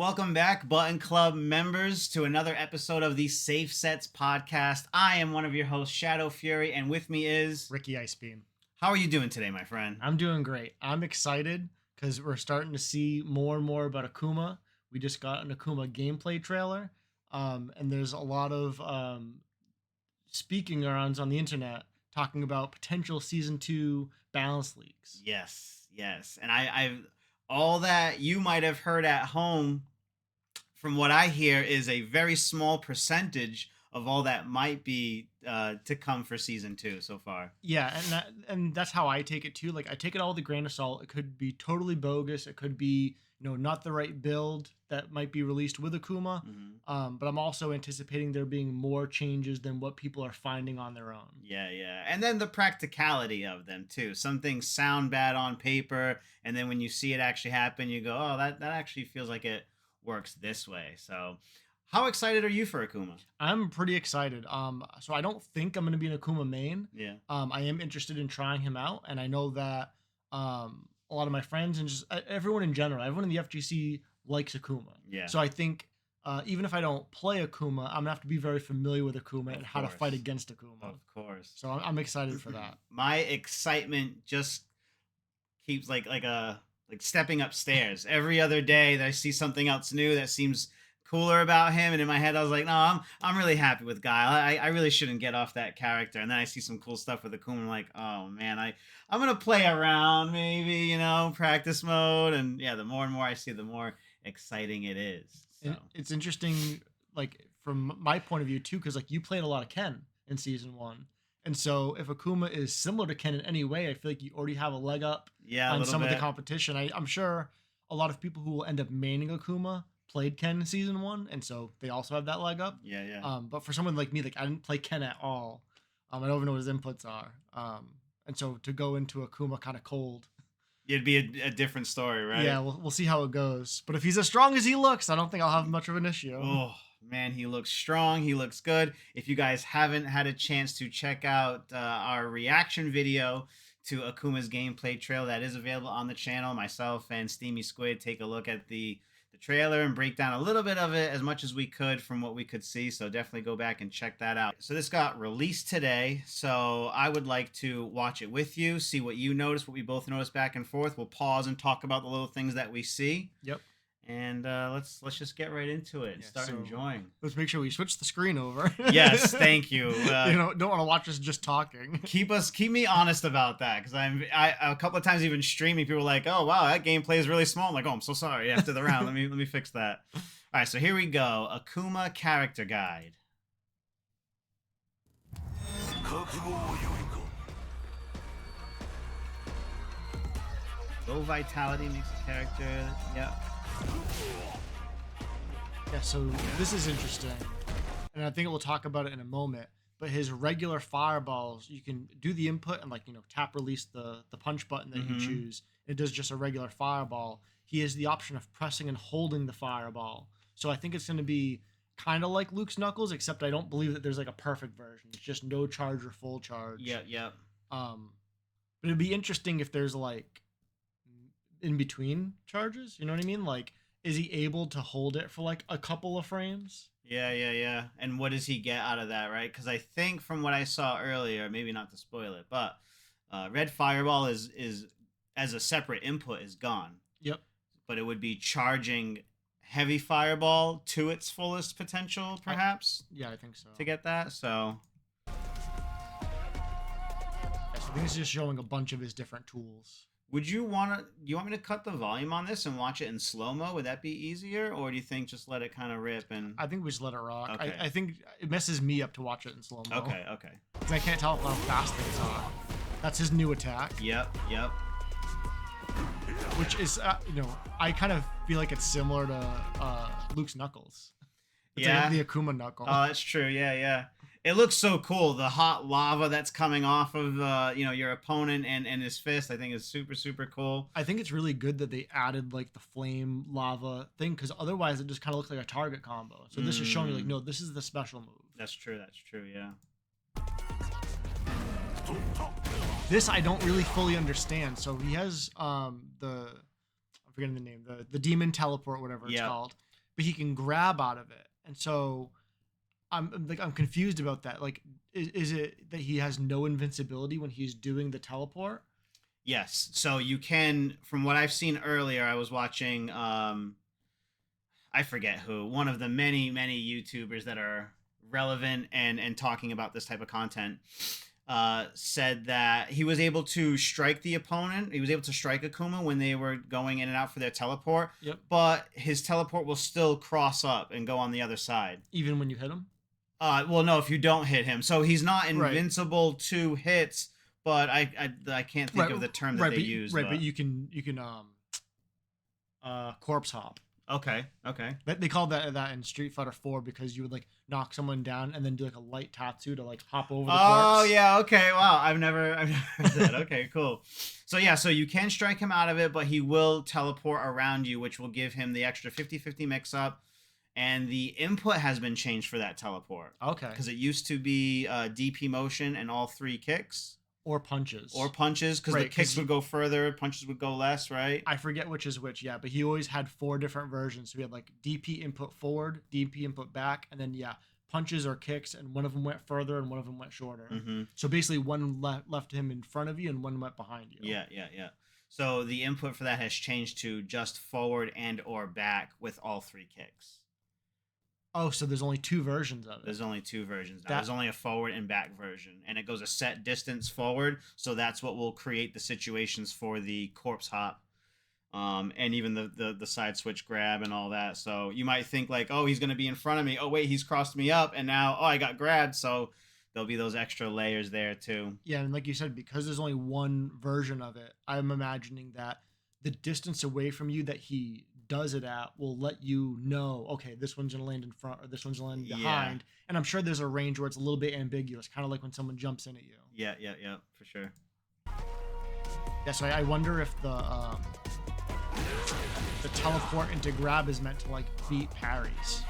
Welcome back, Button Club members, to another episode of the Safe Sets podcast. I am one of your hosts, Shadow Fury, and with me is Ricky Icebeam. How are you doing today, my friend? I'm doing great. I'm excited because we're starting to see more and more about Akuma. We just got an Akuma gameplay trailer, and there's a lot of speaking arounds on the internet talking about potential season 2 balance leaks. Yes, and I've all that you might have heard at home. From what I hear, is a very small percentage of all that might be to come for season 2 so far. Yeah, and that's how I take it too. Like I take it all with a grain of salt. It could be totally bogus. It could be not the right build that might be released with Akuma. Mm-hmm. But I'm also anticipating there being more changes than what people are finding on their own. Yeah, and then the practicality of them too. Some things sound bad on paper, and then when you see it actually happen, you go, "Oh, that actually feels like it works this way." So how excited are you for Akuma? I'm pretty excited. So I don't think I'm going to be an Akuma main. Yeah. I am interested in trying him out, and I know that a lot of my friends and just everyone in general, everyone in the FGC likes Akuma. Yeah. So I think even if I don't play Akuma, I'm gonna have to be very familiar with Akuma and how to fight against Akuma. Of course. So I'm excited for that. My excitement just keeps like stepping upstairs. Every other day that I see something else new that seems cooler about him, and in my head I was like, no, I'm really happy with Guile. I really shouldn't get off that character. And then I see some cool stuff with Akuma. I'm like, oh man, I'm gonna play around, maybe, practice mode. And yeah, the more and more I see, the more exciting it is. So. It's interesting, like from my point of view too, because like you played a lot of Ken in season 1. And so if Akuma is similar to Ken in any way, I feel like you already have a leg up on some of the competition. I'm sure a lot of people who will end up maining Akuma played Ken in season 1, and so they also have that leg up. Yeah. But for someone like me, like I didn't play Ken at all. I don't even know what his inputs are. And so to go into Akuma kind of cold. It'd be a different story, right? Yeah, we'll see how it goes. But if he's as strong as he looks, I don't think I'll have much of an issue. Oh, man, he looks strong. He looks good. If you guys haven't had a chance to check out our reaction video to Akuma's gameplay trailer, that is available on the channel. Myself and Steamy Squid take a look at the trailer and break down a little bit of it as much as we could from what we could see. So definitely go back and check that out. So this got released today. So I would like to watch it with you, see what you notice, what we both notice back and forth. We'll pause and talk about the little things that we see. Yep. And let's just get right into it and start enjoying. Let's make sure we switch the screen over. Yes, thank you. Don't want to watch us just talking. Keep me honest about that, because I a couple of times even streaming, people were like, "Oh wow, that gameplay is really small." I'm like, "Oh, I'm so sorry." After the round, let me fix that. All right, so here we go. Akuma character guide. Low vitality makes the character. Yep. Yeah, so this is interesting, and I think we'll talk about it in a moment. But his regular fireballs, you can do the input and tap release the punch button that you choose. It does just a regular fireball. He has the option of pressing and holding the fireball. So I think it's going to be kind of like Luke's Knuckles, except I don't believe that there's like a perfect version. It's just no charge or full charge. Yep. But it'd be interesting if there's like in between charges. You know what I mean? Like, is he able to hold it for like a couple of frames? Yeah. And what does he get out of that, right? Because I think from what I saw earlier, maybe not to spoil it, but red fireball is as a separate input is gone. Yep. But it would be charging heavy fireball to its fullest potential, perhaps. I think so. To get that, so. Yeah, so I think it's just showing a bunch of his different tools. Do you want me to cut the volume on this and watch it in slow-mo? Would that be easier? Or do you think just let it kind of rip? And I think we just let it rock. Okay. I think it messes me up to watch it in slow-mo. Okay. Because I can't tell how fast things are. That's his new attack. Yep. Which is, I kind of feel like it's similar to Luke's Knuckles. It's like the Akuma Knuckle. Oh, that's true. Yeah. It looks so cool. The hot lava that's coming off of your opponent and his fist, I think is super, super cool. I think it's really good that they added like the flame lava thing, because otherwise it just kind of looks like a target combo. So this is showing you like, no, this is the special move. That's true, yeah. This I don't really fully understand. So he has I'm forgetting the name, the demon teleport, whatever it's called. but he can grab out of it. And so I'm confused about that. Like, is it that he has no invincibility when he's doing the teleport? Yes. So you can, from what I've seen earlier, I was watching, I forget who, one of the many, many YouTubers that are relevant and talking about this type of content, said that he was able to strike the opponent. He was able to strike Akuma when they were going in and out for their teleport. Yep. But his teleport will still cross up and go on the other side. Even when you hit him? Well, no, if you don't hit him. So he's not Right. invincible to hits, but I can't think of the term that they use. Right, but you can corpse hop. Okay. They called that in Street Fighter 4 because you would like knock someone down and then do like a light tatsu to like hop over the corpse. Oh yeah, okay. Wow, I've never heard that. Okay, cool. So yeah, so you can strike him out of it, but he will teleport around you, which will give him the extra 50-50 mix up. And the input has been changed for that teleport. Okay. Because it used to be DP motion and all 3 kicks. Or punches. Because the kicks would go further, punches would go less, right? I forget which is which, yeah. But he always had 4 different versions. So we had like DP input forward, DP input back, and then punches or kicks, and one of them went further and one of them went shorter. Mm-hmm. So basically one left him in front of you and one went behind you. Yeah. So the input for that has changed to just forward and or back with all 3 kicks. Oh, so there's only 2 versions of it. There's only 2 versions now. There's only a forward and back version, and it goes a set distance forward, so that's what will create the situations for the corpse hop, and even the side switch grab and all that. So you might think like, oh, he's going to be in front of me. Oh, wait, he's crossed me up, and now, oh, I got grabbed. So there'll be those extra layers there too. Yeah, and like you said, because there's only one version of it, I'm imagining that the distance away from you that he does it at will let you know, okay, this one's gonna land in front or this one's gonna land behind. And I'm sure there's a range where it's a little bit ambiguous, kind of like when someone jumps in at you. Yeah, for sure. Yeah, so I wonder if the teleport into grab is meant to like beat parries.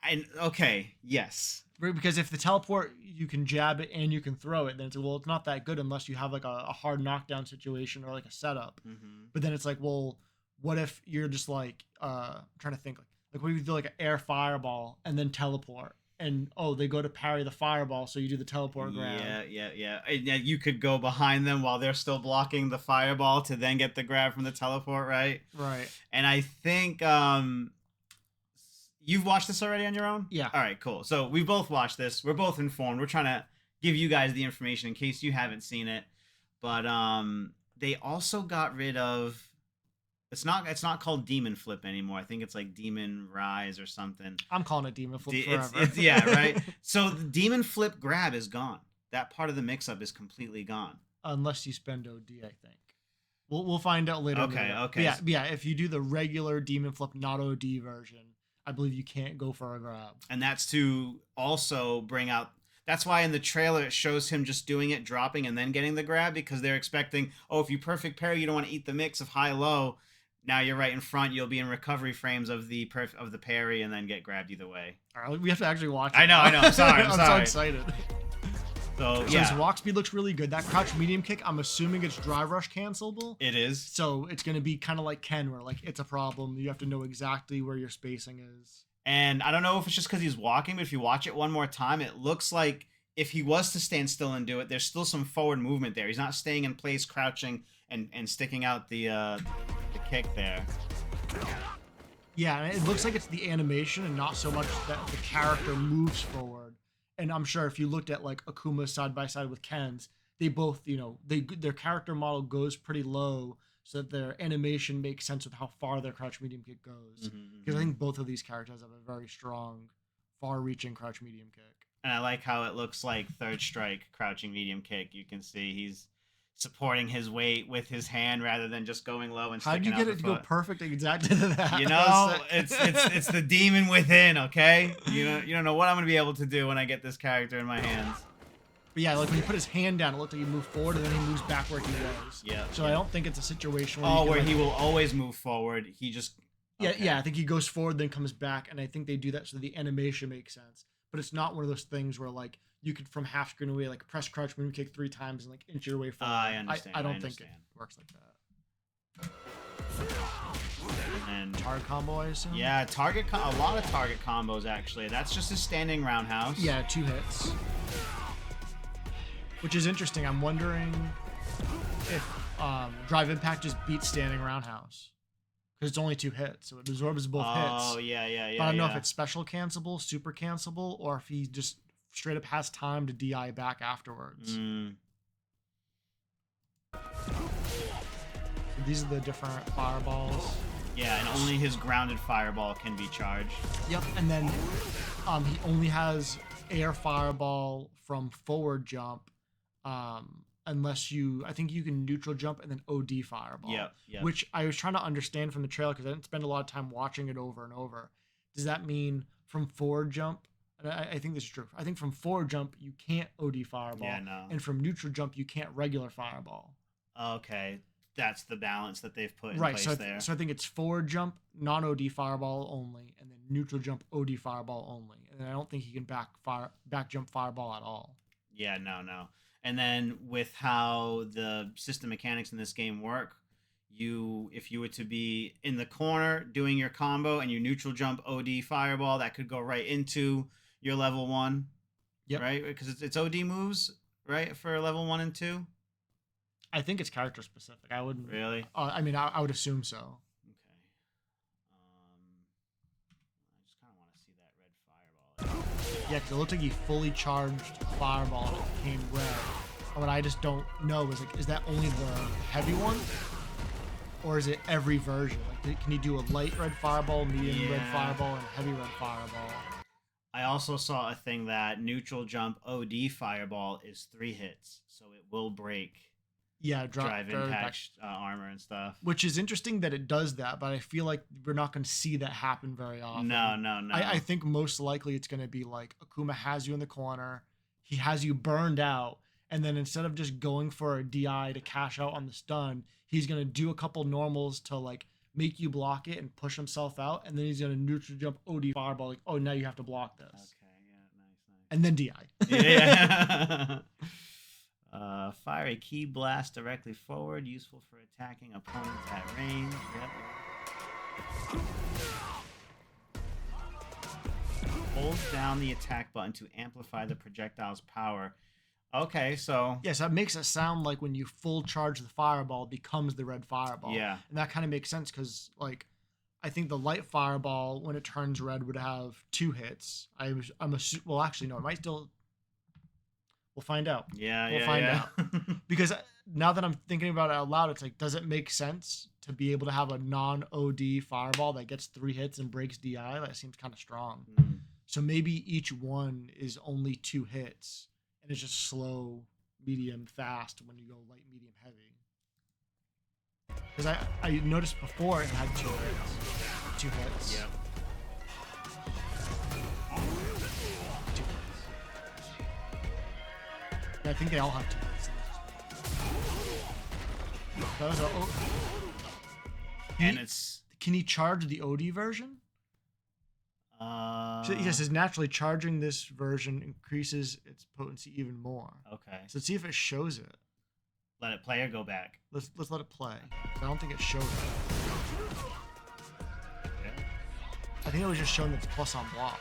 And okay, yes. Because if the teleport, you can jab it and you can throw it, then it's well, it's not that good unless you have like a hard knockdown situation or like a setup. Mm-hmm. But then it's like, well, what if you're just like I'm trying to think like what if you do like an air fireball and then teleport and they go to parry the fireball, so you do the teleport grab. Yeah. And you could go behind them while they're still blocking the fireball to then get the grab from the teleport, right? Right. And I think you've watched this already on your own? Yeah. All right, cool. So we both watched this. We're both informed. We're trying to give you guys the information in case you haven't seen it. But they also got rid of. It's not called Demon Flip anymore. I think it's like Demon Rise or something. I'm calling it Demon Flip forever. It's yeah, right? So the Demon Flip grab is gone. That part of the mix-up is completely gone. Unless you spend OD, I think. We'll find out later. Okay. But yeah, if you do the regular Demon Flip, not OD version, I believe you can't go for a grab. And that's to also bring out. That's why in the trailer it shows him just doing it, dropping, and then getting the grab, because they're expecting, if you perfect parry, you don't want to eat the mix of high-low. Now you're right in front. You'll be in recovery frames of the parry and then get grabbed either way. All right, we have to actually watch it. I know. I'm sorry. I'm so excited. So his walk speed looks really good. That crouch medium kick, I'm assuming it's drive rush cancelable. It is. So it's going to be kind of like Ken, where like it's a problem. You have to know exactly where your spacing is. And I don't know if it's just because he's walking, but if you watch it one more time, it looks like if he was to stand still and do it, there's still some forward movement there. He's not staying in place, crouching and sticking out the kick there. Yeah, and it looks like it's the animation and not so much that the character moves forward. And I'm sure if you looked at like Akuma side by side with Ken's, they both, their character model goes pretty low so that their animation makes sense with how far their crouch medium kick goes. Because I think both of these characters have a very strong, far-reaching crouch medium kick. And I like how it looks like third strike crouching medium kick. You can see he's supporting his weight with his hand rather than just going low and sticking out the foot. How'd you get it to go perfect exactly to that? It's the demon within, okay? You don't know what I'm going to be able to do when I get this character in my hands. But yeah, like when he put his hand down, it looked like he moved forward and then he moves back where he was. Yeah. So I don't think it's a situation where he will always move forward. He just... Okay. Yeah, I think he goes forward, then comes back, and I think they do that so the animation makes sense. But it's not one of those things where like you could from half screen away like press crouch medium kick 3 times and like inch your way forward. I understand. I don't think it works like that. And Target combo, I assume. yeah, a lot of target combos actually. That's just a standing roundhouse. Yeah, 2 hits. Which is interesting. I'm wondering if Drive Impact just beats standing roundhouse. Because it's only 2 hits, so it absorbs both hits. Oh, yeah. But I don't know if it's special cancelable, super cancelable, or if he just straight up has time to DI back afterwards. Mm. So these are the different fireballs. Yeah, and only his grounded fireball can be charged. Yep, and then he only has air fireball from forward jump, unless I think you can neutral jump and then OD fireball. Yep. Which I was trying to understand from the trailer because I didn't spend a lot of time watching it over and over. Does that mean from forward jump? And I think this is true. I think from forward jump you can't OD fireball. Yeah, no. And from neutral jump you can't regular fireball. Okay, that's the balance that they've put in Right, place there. So I think it's forward jump, non-OD fireball only, and then neutral jump OD fireball only. And I don't think he can back jump fireball at all. Yeah, no. And then with how the system mechanics in this game work, if you were to be in the corner doing your combo and you neutral jump OD fireball, that could go right into your level 1. Yep. Right? Because it's OD moves, right, for level 1 and 2? I think it's character specific. I wouldn't Really? I mean, I would assume so. Okay. I just kind of want to see that red fireball. Yeah, because it looked like he fully charged fireball and it became red. And what I just don't know is is that only the heavy one, or is it every version? Like, can you do a light red fireball, medium red fireball, and heavy red fireball? I also saw a thing that neutral jump OD fireball is 3 hits, so it will break. Yeah, drive impact armor and stuff. Which is interesting that it does that, but I feel like we're not going to see that happen very often. No. I think most likely it's going to be like Akuma has you in the corner, he has you burned out, and then instead of just going for a DI to cash out on the stun, he's going to do a couple normals to like make you block it and push himself out, and then he's going to neutral jump OD fireball, like, oh, now you have to block this. Okay, yeah, nice. And then DI. Yeah. Fire a key blast directly forward, useful for attacking opponents at range. Yep. Hold down the attack button to amplify the projectile's power. Okay, so... Yes, that makes it sound like when you full charge the fireball, it becomes the red fireball. Yeah. And that kind of makes sense because, like, I think the light fireball, when it turns red, would have 2 hits. Well, actually, no, it might still... We'll find out. We'll find out. Because now that I'm thinking about it out loud, it's like, does it make sense to be able to have a non-OD fireball that gets 3 hits and breaks DI? That seems kind of strong. Mm. So maybe each one is only 2 hits, and it's just slow, medium, fast when you go light, medium, heavy. Because I noticed before it had 2 hits. 2 hits. Yep. I think they all have 2 hits. Those are, can he charge the OD version? So yes, says naturally charging this version increases its potency even more. Okay. So let's see if it shows it. Let it play or go back? Let's let it play. I don't think it showed it. Yeah. I think it was just showing that it's plus on block.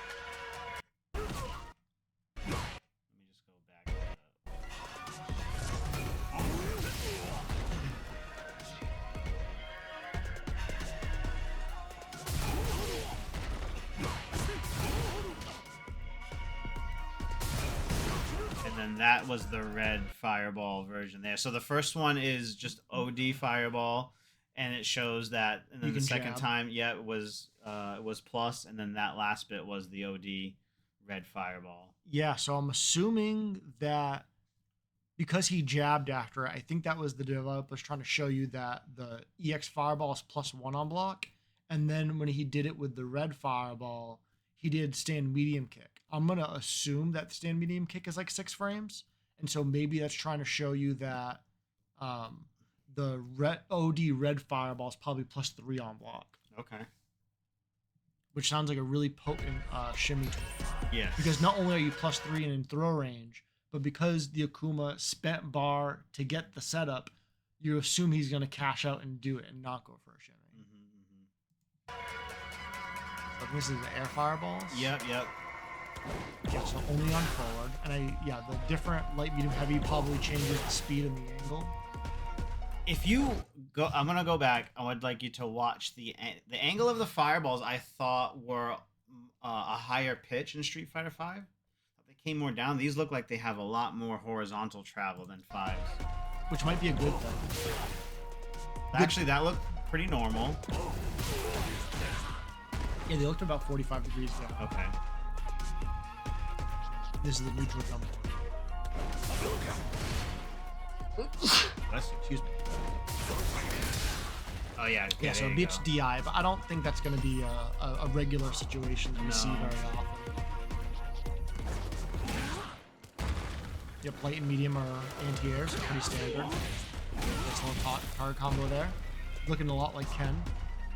Let me just go back to and then that was the red fireball version there. So the first one is just OD fireball, and it shows that. And then the second time, it was plus, and then that last bit was the OD red fireball. Yeah, so I'm assuming that because he jabbed after it, I think that was the developers trying to show you that the EX fireball is +1 on block, and then when he did it with the red fireball, he did stand medium kick. I'm going to assume that stand medium kick is like 6 frames. And so maybe that's trying to show you that the OD red fireball is probably +3 on block. Okay. Which sounds like a really potent shimmy tool. Yes. Because not only are you +3 and in throw range, but because the Akuma spent bar to get the setup, you assume he's going to cash out and do it and not go for a shimmy. this is the air fireballs. Yep. Yeah, so only on forward. And the different light, medium, heavy probably changes the speed and the angle. If you go, I'm gonna go back. I would like you to watch the angle of the fireballs. I thought were a higher pitch in Street Fighter V. They came more down. These look like they have a lot more horizontal travel than 5s, which might be a good thing. Actually, that looked pretty normal. Yeah, they looked about 45 degrees down. Okay. This is the neutral jump. Excuse me. Oh yeah. Yeah, so it beats DI, but I don't think that's going to be a regular situation that we see very often. Yep, light and medium are anti-air, so pretty standard. Nice little card combo there. Looking a lot like Ken.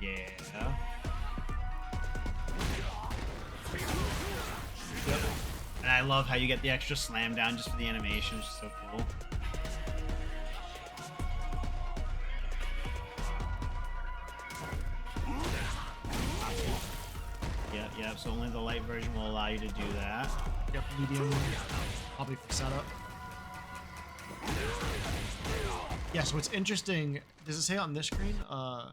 Yeah. Yep. And I love how you get the extra slam down just for the animation. It's just so cool. Yep, so only the light version will allow you to do that. Yep, medium, probably for setup. Yeah, so what's interesting, does it say on this screen? I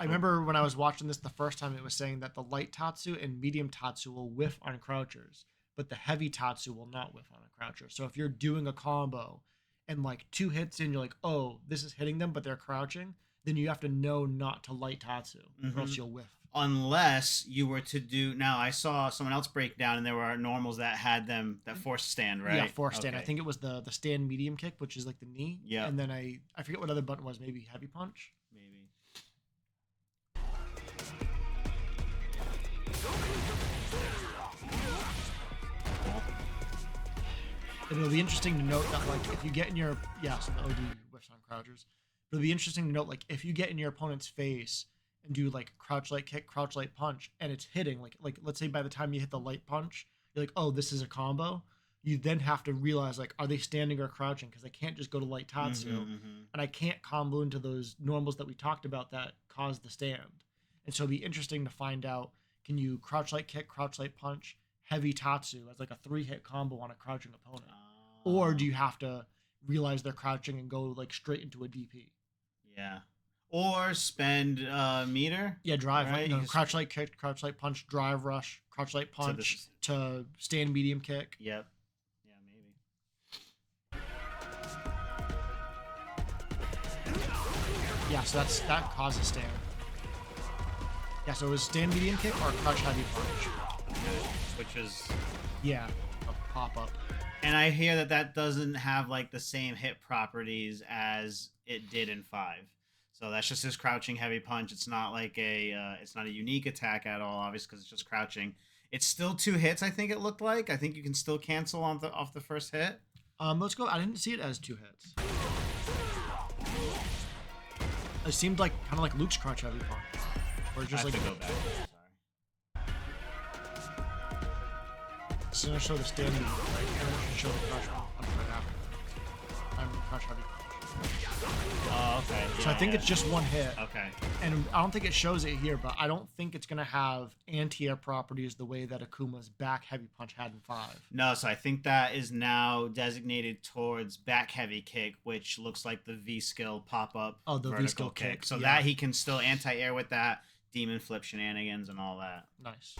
remember when I was watching this the first time, it was saying that the light Tatsu and medium Tatsu will whiff on crouchers, but the heavy Tatsu will not whiff on a croucher. So if you're doing a combo and like 2 hits in, you're like, oh, this is hitting them, but they're crouching, then you have to know not to light Tatsu, or else you'll whiff. Unless you were to do... Now, I saw someone else break down, and there were normals that had them, that force stand, right? Yeah, force stand. I think it was the stand medium kick, which is like the knee. Yeah. And then I forget what other button was, maybe heavy punch? Maybe. It'll be interesting to note that, like, if you get in your... Yeah, so the OD whiffs on crouchers. It'll be interesting to note, like, if you get in your opponent's face and do, like, crouch light kick, crouch light punch, and it's hitting, like let's say by the time you hit the light punch, you're like, oh, this is a combo. You then have to realize, like, are they standing or crouching? Because I can't just go to light Tatsu, and I can't combo into those normals that we talked about that cause the stand. And so it'll be interesting to find out, can you crouch light kick, crouch light punch, heavy Tatsu as like a 3-hit combo on a crouching opponent? Or do you have to realize they're crouching and go like straight into a DP? Yeah. Or spend meter. Yeah, drive. Right? Like, crouch light kick, crouch light punch, drive rush, crouch light punch to stand medium kick. Yep. Yeah, maybe. Yeah, so that causes stand. Yeah, so it was stand medium kick or crouch heavy punch. Which is... Yeah, a pop-up. And I hear that doesn't have like the same hit properties as it did in 5. So that's just his crouching heavy punch. It's not like it's not a unique attack at all, obviously, because it's just crouching. It's still 2 hits, I think it looked like. I think you can still cancel off the first hit. Let's go. I didn't see it as 2 hits. It seemed like kind of like Luke's crouch heavy punch, or just like. To go back. Sorry. So show the stand medium, right? And then show the crouch punch right after. Crouch heavy punch. Oh, okay. Yeah, so I think it's just 1 hit. Okay. And I don't think it shows it here, but I don't think it's going to have anti-air properties the way that Akuma's back heavy punch had in 5. No, so I think that is now designated towards back heavy kick, which looks like the V skill pop up. Oh, the V skill kick. So that he can still anti-air with that, demon flip shenanigans and all that. Nice.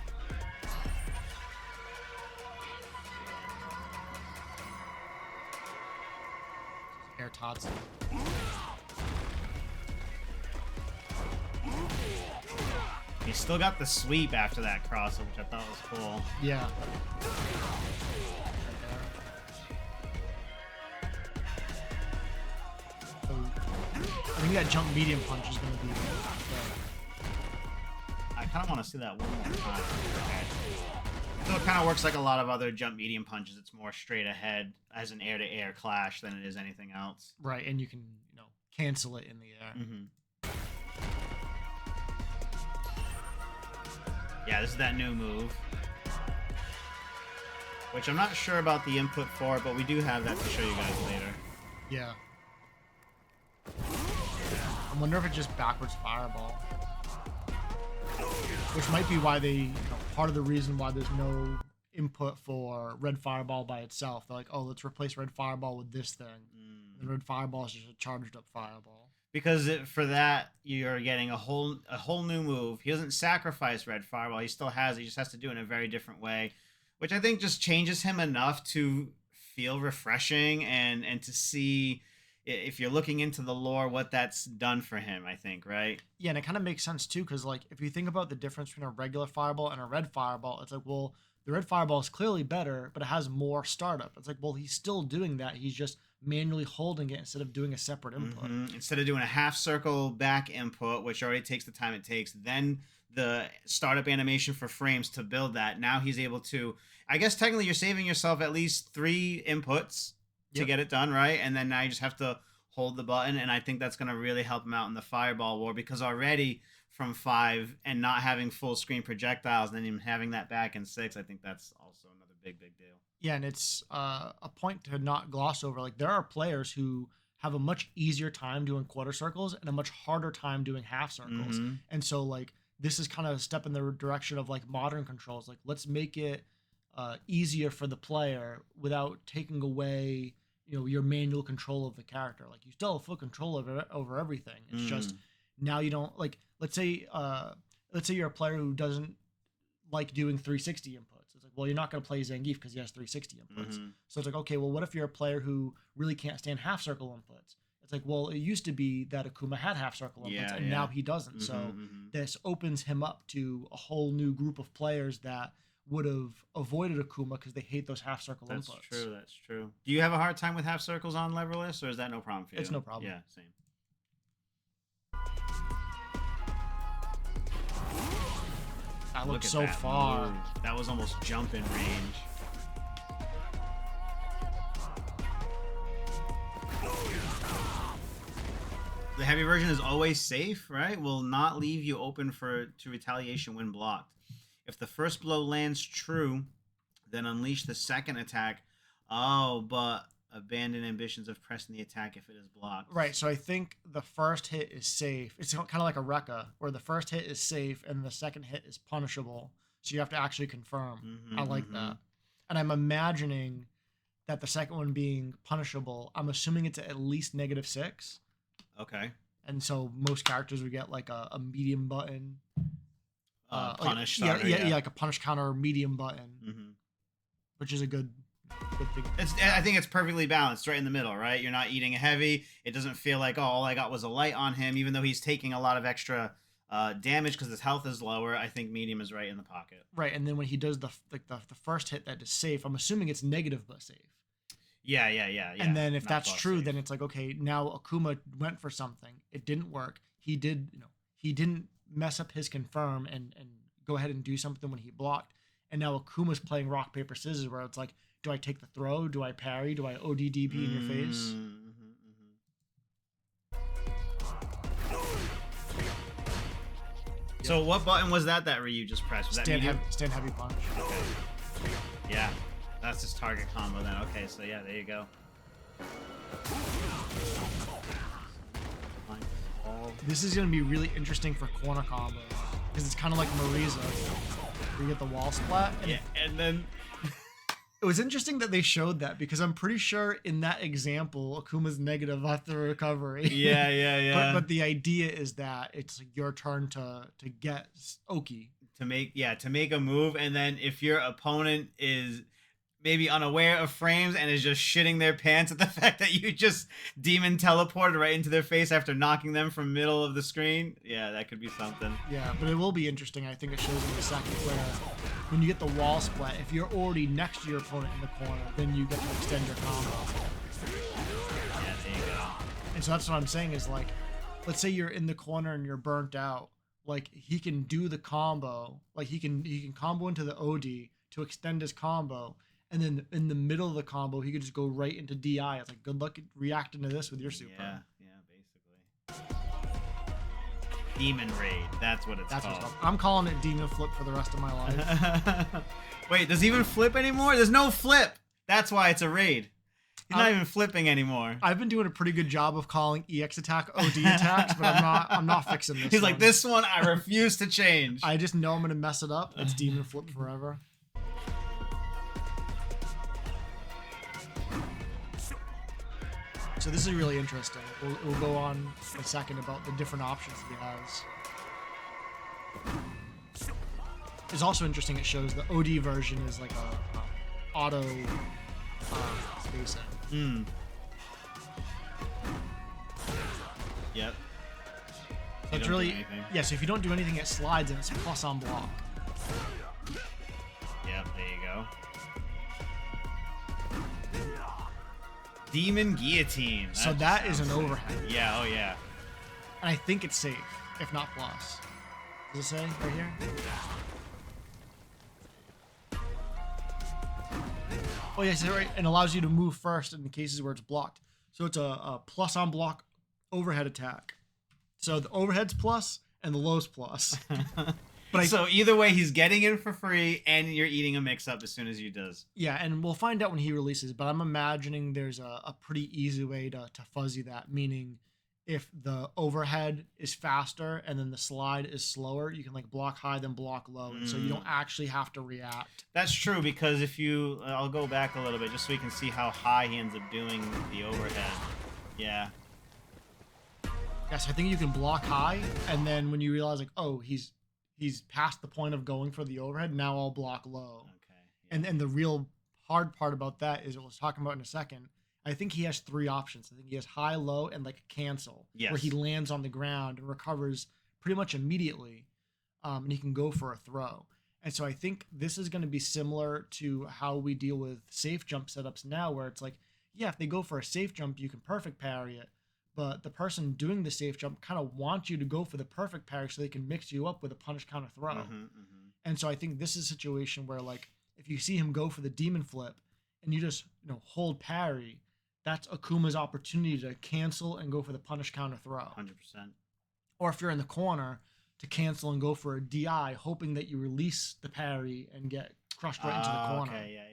Air Tatsu. He still got the sweep after that cross, which I thought was cool. Yeah. So, I think that jump medium punch is going to be I kind of want to see that one more time. Okay. So it kind of works like a lot of other jump medium punches. It's more straight ahead as an air-to-air clash than it is anything else. Right, and you can, cancel it in the air. Mm-hmm. Yeah, this is that new move. Which I'm not sure about the input for, but we do have that to show you guys later. Yeah. I wonder if it's just backwards fireball. which might be why part of the reason why there's no input for red fireball by itself. They're like, oh, let's replace red fireball with this thing. And red fireball is just a charged up fireball. Because for that, you're getting a whole new move. He doesn't sacrifice red fireball. He still has it. He just has to do it in a very different way, which I think just changes him enough to feel refreshing and to see, if you're looking into the lore, what that's done for him, I think, right? Yeah, and it kind of makes sense too, because like if you think about the difference between a regular fireball and a red fireball, it's like, well, the red fireball is clearly better, but it has more startup. It's like, well, he's still doing that. He's just manually holding it instead of doing a separate input. Instead of doing a half circle back input, which already takes the time it takes, then the startup animation for frames to build that. Now he's able to, I guess technically you're saving yourself at least 3 inputs to get it done, right? And then now you just have to hold the button, and I think that's going to really help him out in the fireball war, because already from 5 and not having full screen projectiles and then even having that back in 6, I think that's also another big deal. Yeah, and it's a point to not gloss over. Like, there are players who have a much easier time doing quarter circles and a much harder time doing half circles. And so, like, this is kind of a step in the direction of, like, modern controls. Like, let's make it easier for the player without taking away, your manual control of the character. Like, you still have full control over everything. It's just now you don't, like, let's say you're a player who doesn't like doing 360 inputs. It's like, well, you're not going to play Zangief because he has 360 inputs. So it's like, okay, well, what if you're a player who really can't stand half circle inputs? It's like, well, it used to be that Akuma had half circle inputs, and now he doesn't. So this opens him up to a whole new group of players that would have avoided Akuma because they hate those half circle inputs. That's true. Do you have a hard time with half circles on Leverless, or is that no problem for you? It's no problem. Yeah, same. That looks so far. Move. That was almost jump in range. The heavy version is always safe, right? Will not leave you open to retaliation when blocked. If the first blow lands true, then unleash the second attack. Oh, but abandon ambitions of pressing the attack if it is blocked. Right, so I think the first hit is safe. It's kind of like a Rekka, where the first hit is safe and the second hit is punishable. So you have to actually confirm. I like that. And I'm imagining that the second one being punishable, I'm assuming it's at least -6. Okay. And so most characters would get like a medium button. Punish. Like, yeah, like a punish counter medium button, which is a good thing. I think it's perfectly balanced, right in the middle, right? You're not eating a heavy. It doesn't feel like, oh, all I got was a light on him, even though he's taking a lot of extra damage because his health is lower. I think medium is right in the pocket. Right, and then when he does the first hit that is safe, I'm assuming it's negative but safe. Yeah. And then if that's true, safe. Then it's like, okay, now Akuma went for something. It didn't work. He didn't mess up his confirm and go ahead and do something when he blocked. And now Akuma's playing rock, paper, scissors, where it's like, do I take the throw? Do I parry? Do I ODDP in your face? So what button was that Ryu just pressed? Was stand heavy punch. Okay. Yeah, that's his target combo then. Okay, so yeah, there you go. This is going to be really interesting for corner combos, because it's kind of like Marisa, where you get the wall splat. And then it was interesting that they showed that, because I'm pretty sure in that example, Akuma's negative after recovery. Yeah. But the idea is that it's your turn to get Oki. To make a move, and then if your opponent is maybe unaware of frames and is just shitting their pants at the fact that you just demon teleported right into their face after knocking them from middle of the screen. Yeah, that could be something. Yeah, but it will be interesting. I think it shows in a second where when you get the wall splat, if you're already next to your opponent in the corner, then you get to extend your combo. Yeah, there you go. And so that's what I'm saying is, like, let's say you're in the corner and you're burnt out. Like, he can do the combo. Like, he can combo into the OD to extend his combo. And then in the middle of the combo, he could just go right into DI. It's like, good luck reacting to this with your super. Yeah, basically. Demon Raid. That's what it's called. I'm calling it Demon Flip for the rest of my life. Wait, does he even flip anymore? There's no flip. That's why it's a raid. He's not even flipping anymore. I've been doing a pretty good job of calling EX attack OD attacks, but I'm not fixing this. He's like, this one I refuse to change. I just know I'm gonna mess it up. It's demon flip forever. So this is really interesting. We'll go on in a second about the different options that he has. It's also interesting. It shows the OD version is like a auto spacing. Yep. So it's really So if you don't do anything, it slides and it's plus on block. Yep. There you go. Demon Guillotine. So that is an overhead. Yeah, oh yeah. And I think it's safe, if not plus. Does it say right here? Oh yes, right. And allows you to move first in the cases where it's blocked. So it's a plus on block overhead attack. So the overhead's plus and the low's plus. But so either way, he's getting it for free, and you're eating a mix-up as soon as he does. Yeah, and we'll find out when he releases, but I'm imagining there's a pretty easy way to fuzzy that, meaning if the overhead is faster and then the slide is slower, you can like block high, then block low, and so you don't actually have to react. That's true, because if you... I'll go back a little bit just so we can see how high he ends up doing the overhead. Yeah. Yes, I think you can block high, and then when you realize like, oh, he's past the point of going for the overhead, now I'll block low. Okay. Yeah. And the real hard part about that is what we'll talk about in a second. I think he has 3 options. I think he has high, low, and like cancel, where he lands on the ground and recovers pretty much immediately, and he can go for a throw. And so I think this is going to be similar to how we deal with safe jump setups now, where it's like, yeah, if they go for a safe jump, you can perfect parry it. But the person doing the safe jump kind of wants you to go for the perfect parry so they can mix you up with a punish counter throw. And so I think this is a situation where, like, if you see him go for the demon flip and you just, hold parry, that's Akuma's opportunity to cancel and go for the punish counter throw. 100%. Or if you're in the corner, to cancel and go for a DI, hoping that you release the parry and get crushed right into the corner. Okay, yeah.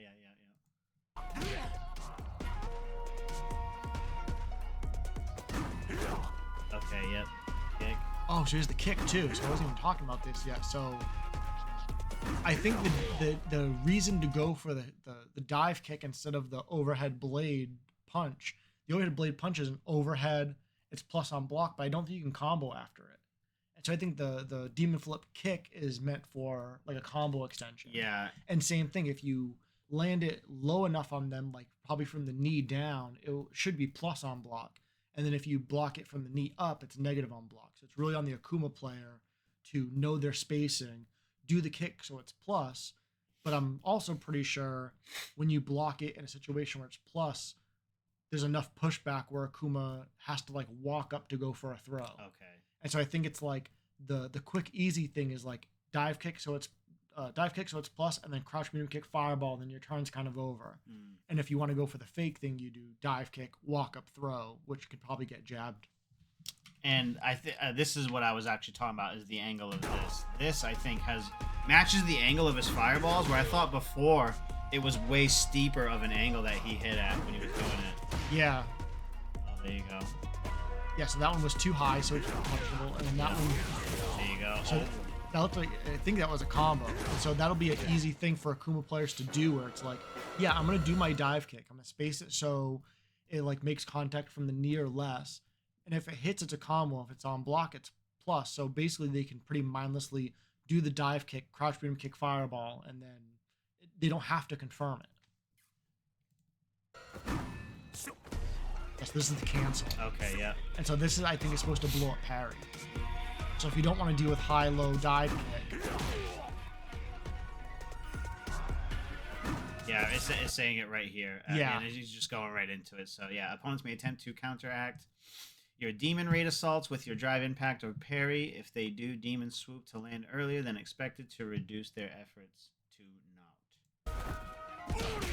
Okay, yep. Kick. Oh, so here's the kick too. So I wasn't even talking about this yet. So I think the reason to go for the dive kick instead of the overhead blade punch, the overhead blade punch is an overhead, it's plus on block, but I don't think you can combo after it. And so I think the demon flip kick is meant for like a combo extension. Yeah. And same thing, if you land it low enough on them, like probably from the knee down, it should be plus on block. And then if you block it from the knee up, it's negative on block. So it's really on the Akuma player to know their spacing, do the kick so it's plus. But I'm also pretty sure when you block it in a situation where it's plus, there's enough pushback where Akuma has to like walk up to go for a throw. Okay. And so I think it's like the quick easy thing is like dive kick so it's plus, and then crouch medium kick fireball, and then your turn's kind of over. And if you want to go for the fake thing, you do dive kick, walk up, throw, which could probably get jabbed. And I think this is what I was actually talking about, is the angle of this. This, I think, matches the angle of his fireballs, where I thought before it was way steeper of an angle that he hit at when he was doing it. Yeah. Oh, there you go. Yeah, so that one was too high, so it's punishable, and then that one... There you go. So that looked like, I think that was a combo. And so that'll be an easy thing for Akuma players to do, where it's like, yeah, I'm going to do my dive kick. I'm going to space it so it like makes contact from the knee or less. And if it hits, it's a combo. If it's on block, it's plus. So basically they can pretty mindlessly do the dive kick, crouch medium kick fireball, and then they don't have to confirm it. Yes, this is the cancel. Okay, yeah. And so this is, I think, is supposed to blow up parry. So if you don't want to deal with high-low dive kick. Yeah, it's saying it right here. Yeah. And he's just going right into it. So yeah, opponents may attempt to counteract your demon raid assaults with your drive impact or parry. If they do demon swoop to land earlier than expected to reduce their efforts to not.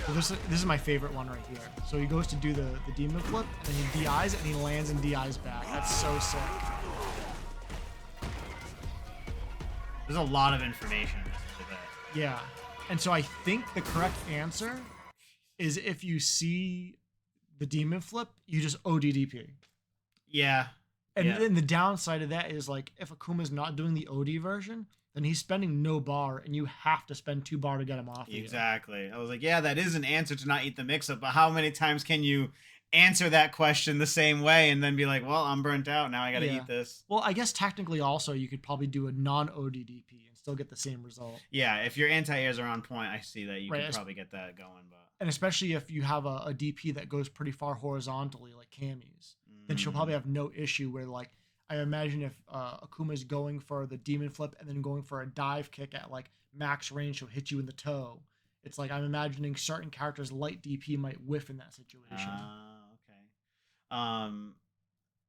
So this is my favorite one right here. So he goes to do the demon flip, and then he DIs, and he lands and DIs back. That's so sick. There's a lot of information in this. Look at that. Yeah. And so I think the correct answer is if you see the demon flip, you just ODDP. Yeah. And Yeah. then the downside of that is like if Akuma's not doing the OD version, then he's spending no bar, and you have to spend 2 bar to get him off. Exactly. I was like, yeah, that is an answer to not eat the mix-up, but how many times can you answer that question the same way and then be like, well, I'm burnt out, now I gotta eat this? Well, I guess technically also you could probably do a non-ODDP and still get the same result. Yeah, if your anti-airs are on point, I see that you could probably get that going. But and especially if you have a DP that goes pretty far horizontally, like Cammy's, then she'll probably have no issue where, like, I imagine if Akuma's going for the demon flip and then going for a dive kick at like max range, she'll hit you in the toe. It's like I'm imagining certain characters light DP might whiff in that situation. Okay.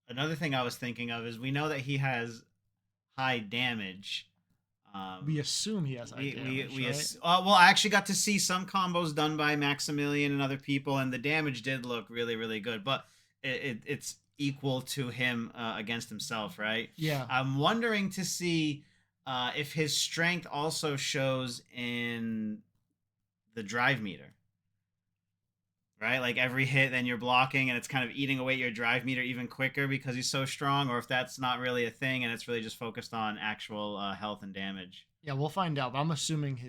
Another thing I was thinking of is we know that he has high damage. We assume he has high damage, right? Well, I actually got to see some combos done by Maximilian and other people, and the damage did look really, really good. But it's equal to him against himself, right? Yeah. I'm wondering to see if his strength also shows in the drive meter, right? Like every hit, then you're blocking, and it's kind of eating away your drive meter even quicker because he's so strong, or if that's not really a thing and it's really just focused on actual health and damage. Yeah, we'll find out. But I'm assuming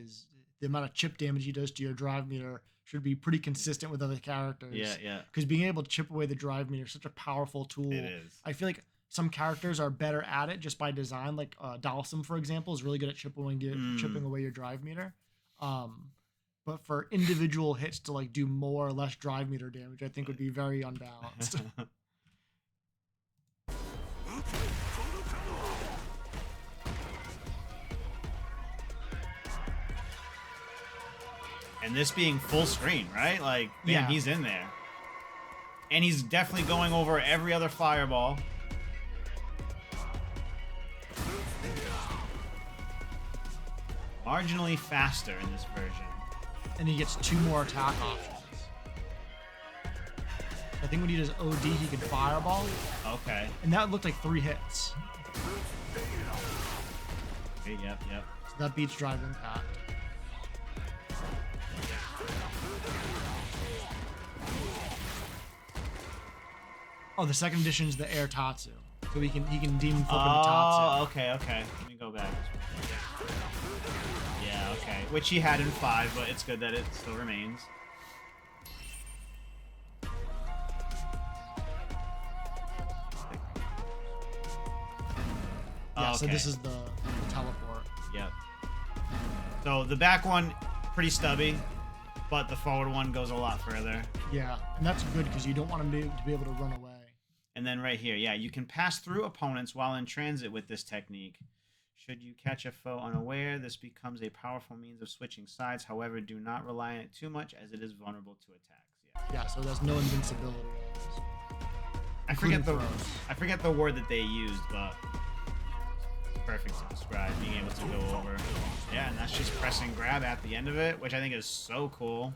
the amount of chip damage he does to your drive meter should be pretty consistent with other characters. Yeah. Because being able to chip away the drive meter is such a powerful tool. It is. I feel like some characters are better at it just by design. Like Dalsum, for example, is really good at chipping away your drive meter. But for individual hits to like do more or less drive meter damage, I think would be very unbalanced. And this being full screen, right? Like, man, he's in there. And he's definitely going over every other fireball. Marginally faster in this version. And he gets 2 more attack options. I think when he does OD, he can fireball. Okay. And that looked like 3 hits. Okay, yep. So that beats drive impact. Oh, the second edition is the Air Tatsu. So he can demon flip into Tatsu. Oh, okay. Let me go back. Yeah, okay. Which he had in 5, but it's good that it still remains. Yeah, so this is the teleport. Yep. So the back one, pretty stubby, but the forward one goes a lot further. Yeah, and that's good because you don't want him to be able to run away. And then right here, yeah, you can pass through opponents while in transit with this technique. Should you catch a foe unaware, this becomes a powerful means of switching sides. However, do not rely on it too much as it is vulnerable to attacks. Yeah, so there's no invincibility. I forget the word that they used, but it's perfect to describe being able to go over. Yeah, and that's just press and grab at the end of it, which I think is so cool.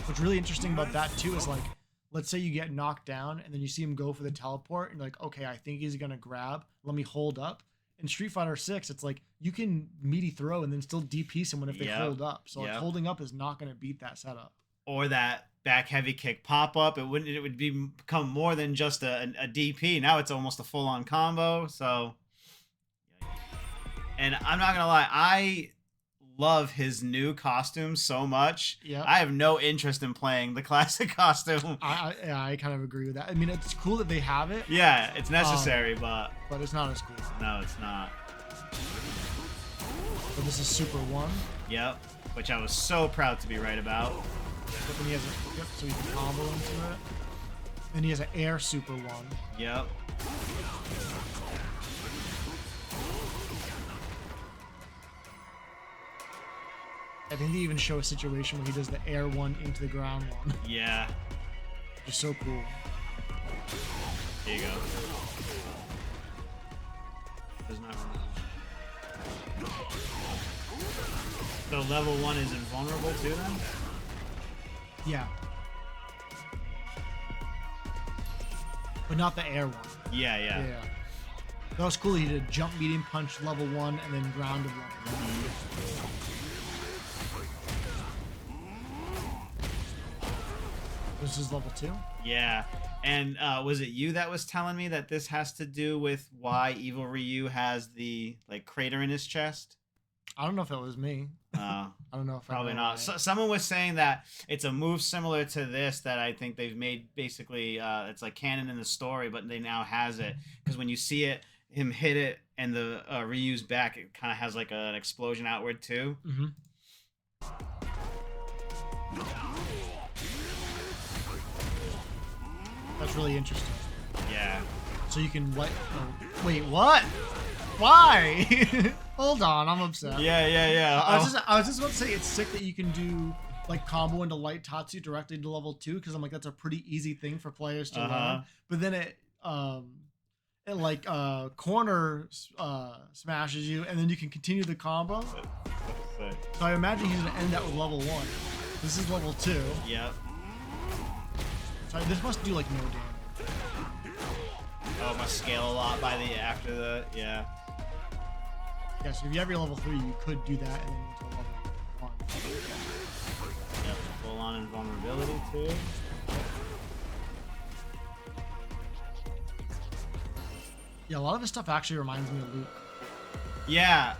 What's really interesting about that too is like, let's say you get knocked down and then you see him go for the teleport and you're like, okay, I think he's gonna grab. Let me hold up. In Street Fighter 6, it's like you can meaty throw and then still DP someone if they hold up. So like, holding up is not gonna beat that setup. Or that back heavy kick pop up. It would become more than just a DP. Now it's almost a full on combo. So, and I'm not gonna lie, I love his new costume so much. Yeah, I have no interest in playing the classic costume. I kind of agree with that. I mean, it's cool that they have it. Yeah, it's necessary, but it's not as cool. No, it's not. So this is Super 1. Yep, which I was so proud to be right about. But then he has so he can combo into it. Then he has an Air Super 1. Yep. I think they even show a situation where he does the air one into the ground one. Yeah. Just so cool. There you go. Does not remember. So level 1 is invulnerable too then? Yeah. But not the air one. Yeah. That was cool. He did jump medium punch level 1 and then grounded one. This is level 2? Yeah. And was it you that was telling me that this has to do with why Evil Ryu has the like crater in his chest? I don't know if it was me. Uh, I don't know if Probably I know not. right. So, someone was saying that it's a move similar to this that I think they've made basically. It's like canon in the story, but they now has it because when you see it, him hit it, and the Ryu's back, it kind of has like an explosion outward too. Mm-hmm. That's really interesting. Yeah. So you can light. Oh, wait, what? Why? Hold on, I'm upset. Yeah. I was just about to say it's sick that you can do like combo into light Tatsu directly to level 2 because I'm like that's a pretty easy thing for players to learn. But then it like corner smashes you and then you can continue the combo. So I imagine he's gonna end that with level 1. This is level 2. Yep. So this must do like no damage. Oh, it must scale a lot by the after the yeah. Yeah, so if you have your level 3, you could do that and then into level 1. Yep, full on invulnerability too. Yeah, a lot of this stuff actually reminds me of Luke. Yeah.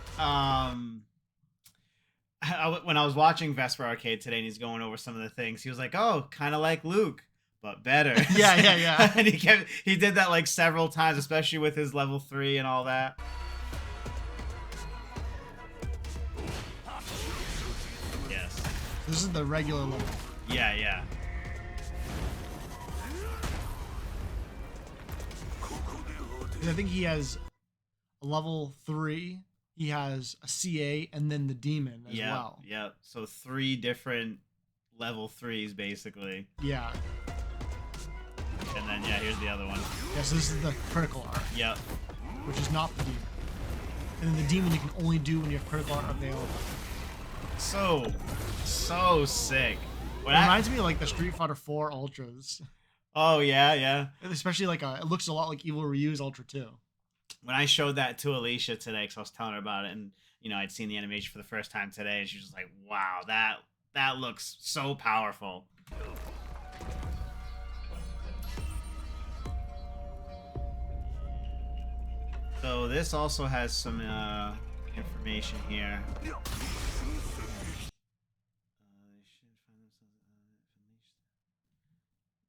When I was watching Vesper Arcade today and he's going over some of the things, he was like, "Oh, kind of like Luke, but better." Yeah. And he did that like several times, especially with his level 3 and all that. Yes. This is the regular level. Yeah. I think he has a level 3, he has a CA, and then the demon as well. Yep. So 3 different level 3s basically. Yeah. And then here's the other one. Yeah, so this is the critical art. Yep. Which is not the demon. And then the demon you can only do when you have critical art available. So sick. It reminds me of like the Street Fighter 4 Ultras. Oh yeah. Especially like it looks a lot like Evil Ryu's Ultra 2. When I showed that to Alicia today, because I was telling her about it, and I'd seen the animation for the first time today, and she was just like, "Wow, that looks so powerful." So this also has some information here.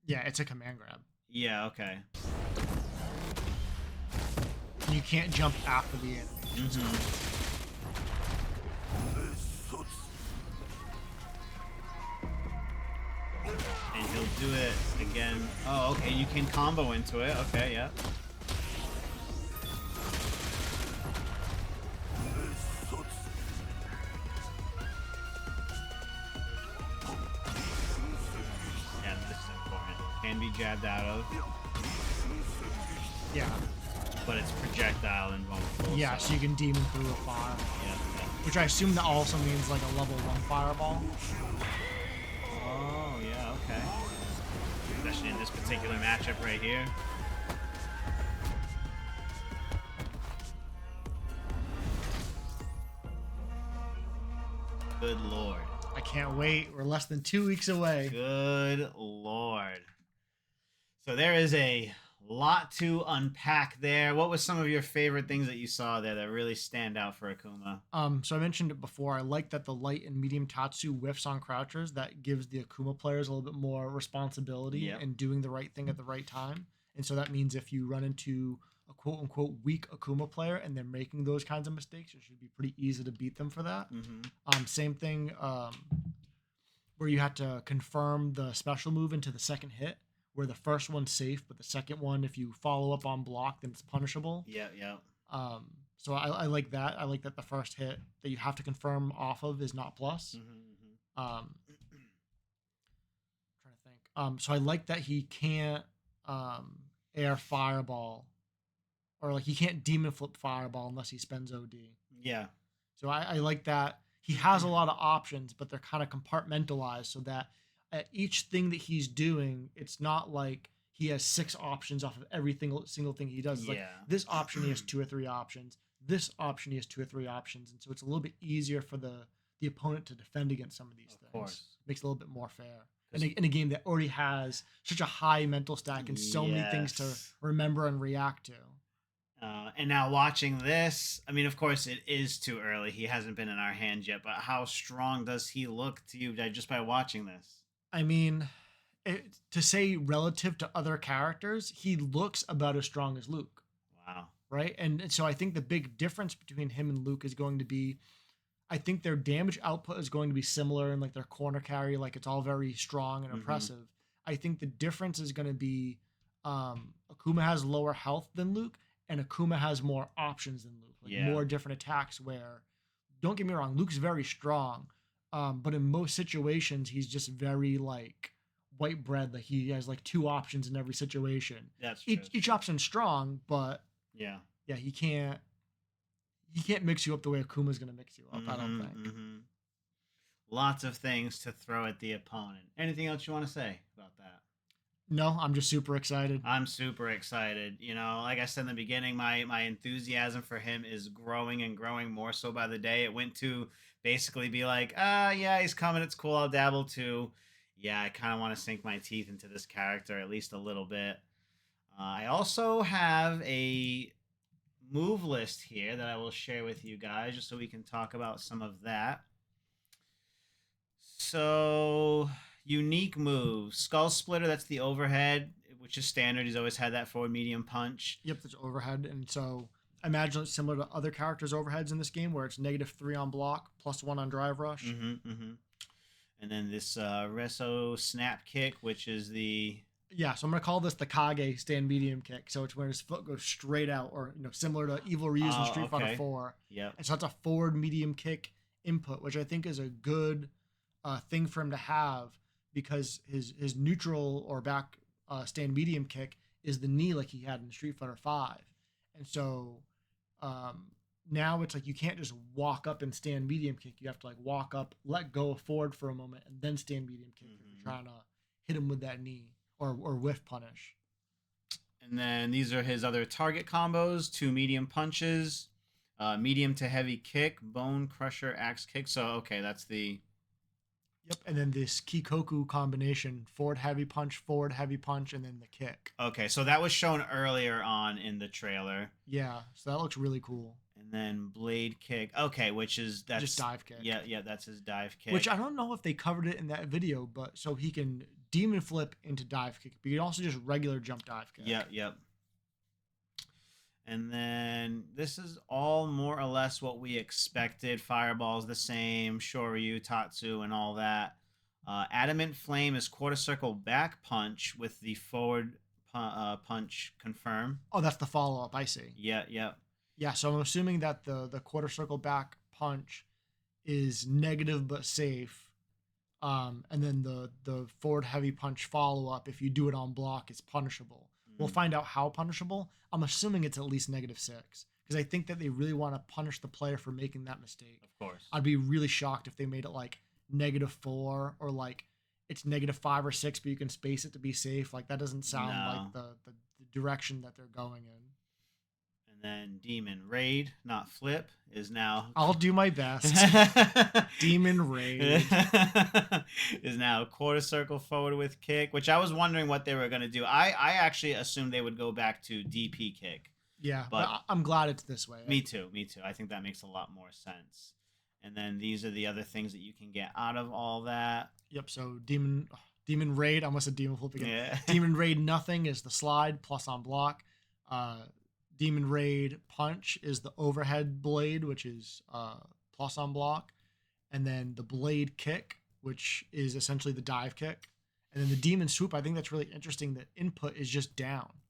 Yeah, it's a command grab. Yeah, okay. You can't jump after the animation. And he'll do it again. Oh, okay, you can combo into it. Okay, yeah. Yeah, this is important. Can be jabbed out of. Yeah. But it's projectile invulnerable. Yeah, so you can demon through a fire. Yeah. Which I assume that also means like a level 1 fireball. Oh, yeah, okay. Especially in this particular matchup right here. Good lord. I can't wait. We're less than 2 weeks away. Good lord. So there is a lot to unpack there. What was some of your favorite things that you saw there that really stand out for Akuma? So I mentioned it before. I like that the light and medium Tatsu whiffs on crouchers. That gives the Akuma players a little bit more responsibility in doing the right thing at the right time. And so that means if you run into a quote-unquote weak Akuma player and they're making those kinds of mistakes, it should be pretty easy to beat them for that. Same thing where you have to confirm the special move into the second hit, where the first one's safe, but the second one, if you follow up on block, then it's punishable. Yeah. So I like that. I like that the first hit that you have to confirm off of is not plus. Trying to think. So I like that he can't air fireball, or like he can't demon flip fireball unless he spends OD. Yeah. So I like that he has a lot of options, but they're kind of compartmentalized so that at each thing that he's doing, it's not like he has 6 options off of every single thing he does. It's like this option he has 2 or 3 options. This option he has 2 or 3 options, and so it's a little bit easier for the opponent to defend against some of these things. Of course. Makes it a little bit more fair. in a game that already has such a high mental stack and so many things to Yes. remember and react to. And now watching this, I mean, of course, it is too early. He hasn't been in our hands yet, but how strong does he look to you just by watching this? I mean, to say relative to other characters, he looks about as strong as Luke, Wow. right? And so I think the big difference between him and Luke is going to be, I think their damage output is going to be similar in like their corner carry, like it's all very strong and oppressive. I think the difference is going to be Akuma has lower health than Luke, and Akuma has more options than Luke, like Yeah. more different attacks. Where, don't get me wrong, Luke's very strong, but in most situations he's just very like white bread. Like he has like two options in every situation. That's true. Each option's strong, but Yeah. yeah, he can't mix you up the way Akuma's gonna mix you up. I don't think. Lots of things to throw at the opponent. Anything else you want to say about that? No, I'm just super excited. I'm super excited. You know, like I said in the beginning, my enthusiasm for him is growing and growing more so by the day. It went to basically be like, yeah, he's coming. It's cool. I'll dabble too. Yeah, I kind of want to sink my teeth into this character at least a little bit. I also have a move list here that I will share with you guys just so we can talk about some of that. So, unique moves. Skull Splitter, that's the overhead, which is standard. He's always had that forward medium punch. Yep, there's overhead, and so I imagine it's similar to other characters' overheads in this game, where it's -3 on block, +1 on drive rush. And then this Reso Snap Kick, which is the... Yeah, so I'm gonna call this the Kage stand medium kick. So it's where his foot goes straight out, or similar to Evil Ryu's in Street Fighter 4. Yep. And so that's a forward medium kick input, which I think is a good thing for him to have, because his neutral or back stand medium kick is the knee like he had in Street Fighter 5. And so now it's like you can't just walk up and stand medium kick. You have to like walk up, let go forward for a moment, and then stand medium kick if you're trying to hit him with that knee or whiff punish. And then these are his other target combos: 2 medium punches, medium to heavy kick, bone crusher, axe kick. So okay, that's the... Yep, and then this Kikoku combination: forward heavy punch, and then the kick. Okay, so that was shown earlier on in the trailer. Yeah, so that looks really cool. And then blade kick. Okay, that's just dive kick. Yeah, that's his dive kick. Which I don't know if they covered it in that video, but so he can demon flip into dive kick, but you can also just regular jump dive kick. Yep. And then this is all more or less what we expected. Fireball's the same, Shoryu, Tatsu, and all that. Adamant Flame is quarter circle back punch with the forward punch confirm. Oh, that's the follow-up, I see. Yep. Yeah, so I'm assuming that the quarter circle back punch is negative but safe. And then the forward heavy punch follow-up, if you do it on block, is punishable. We'll find out how punishable. I'm assuming it's at least -6, because I think that they really want to punish the player for making that mistake. Of course. I'd be really shocked if they made it like -4, or like it's -5 or 6, but you can space it to be safe. Like that doesn't sound like the direction that they're going in. And then Demon Raid, not Flip, is now... I'll do my best. Demon Raid is now quarter circle forward with kick, which I was wondering what they were going to do. I actually assumed they would go back to DP kick. Yeah, but I'm glad it's this way. Me too. I think that makes a lot more sense. And then these are the other things that you can get out of all that. Yep, so Demon Raid, I almost said Demon Flip again. Yeah. Demon Raid nothing is the slide, plus on block. Demon Raid punch is the overhead blade, which is plus on block. And then the blade kick, which is essentially the dive kick. And then the demon swoop, I think that's really interesting. The input is just down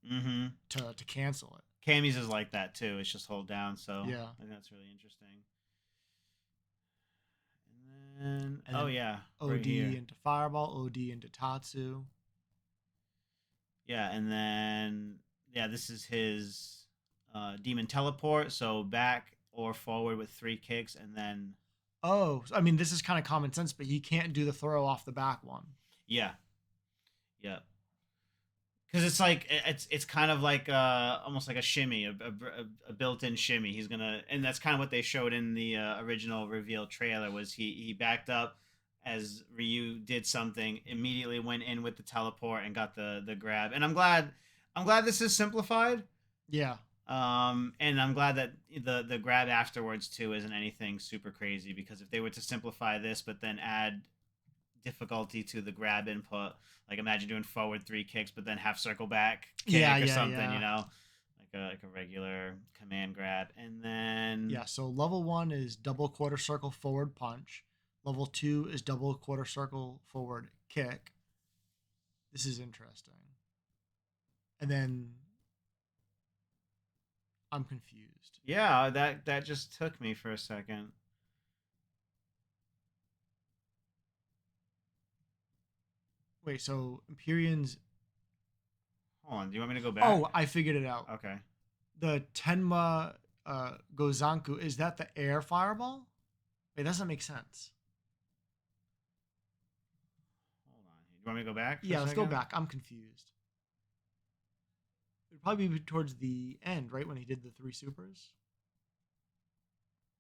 to cancel it. Kami's is like that too. It's just hold down. So yeah, I think that's really interesting. And then OD into Fireball, OD into Tatsu. Yeah, and then this is his Demon Teleport. So back or forward with 3 kicks, and then... Oh, I mean, this is kind of common sense, but he can't do the throw off the back one. Yeah. Because it's like it's kind of like almost like a shimmy, a built-in shimmy. He's gonna, and that's kind of what they showed in the original reveal trailer. Was he backed up as Ryu did something, immediately went in with the teleport and got the grab. And I'm glad this is simplified. Yeah. And I'm glad that the grab afterwards too isn't anything super crazy, because if they were to simplify this but then add difficulty to the grab input, like imagine doing forward 3 kicks but then half circle back kick Yeah, or yeah, something, yeah. you know, like a regular command grab. And then Yeah, so level 1 is double quarter circle forward punch. Level 2 is double quarter circle forward kick. This is interesting. And then I'm confused. yeah, that just took me for a second. Wait, so Empyrean's... Hold on, do you want me to go back? Oh, I figured it out. Okay. The Tenma Gozanku, is that the air fireball? Wait, that doesn't make sense. Hold on. Do you want me to go back? Yeah, let's go back. I'm confused. It would probably be towards the end, right? When he did the 3 supers?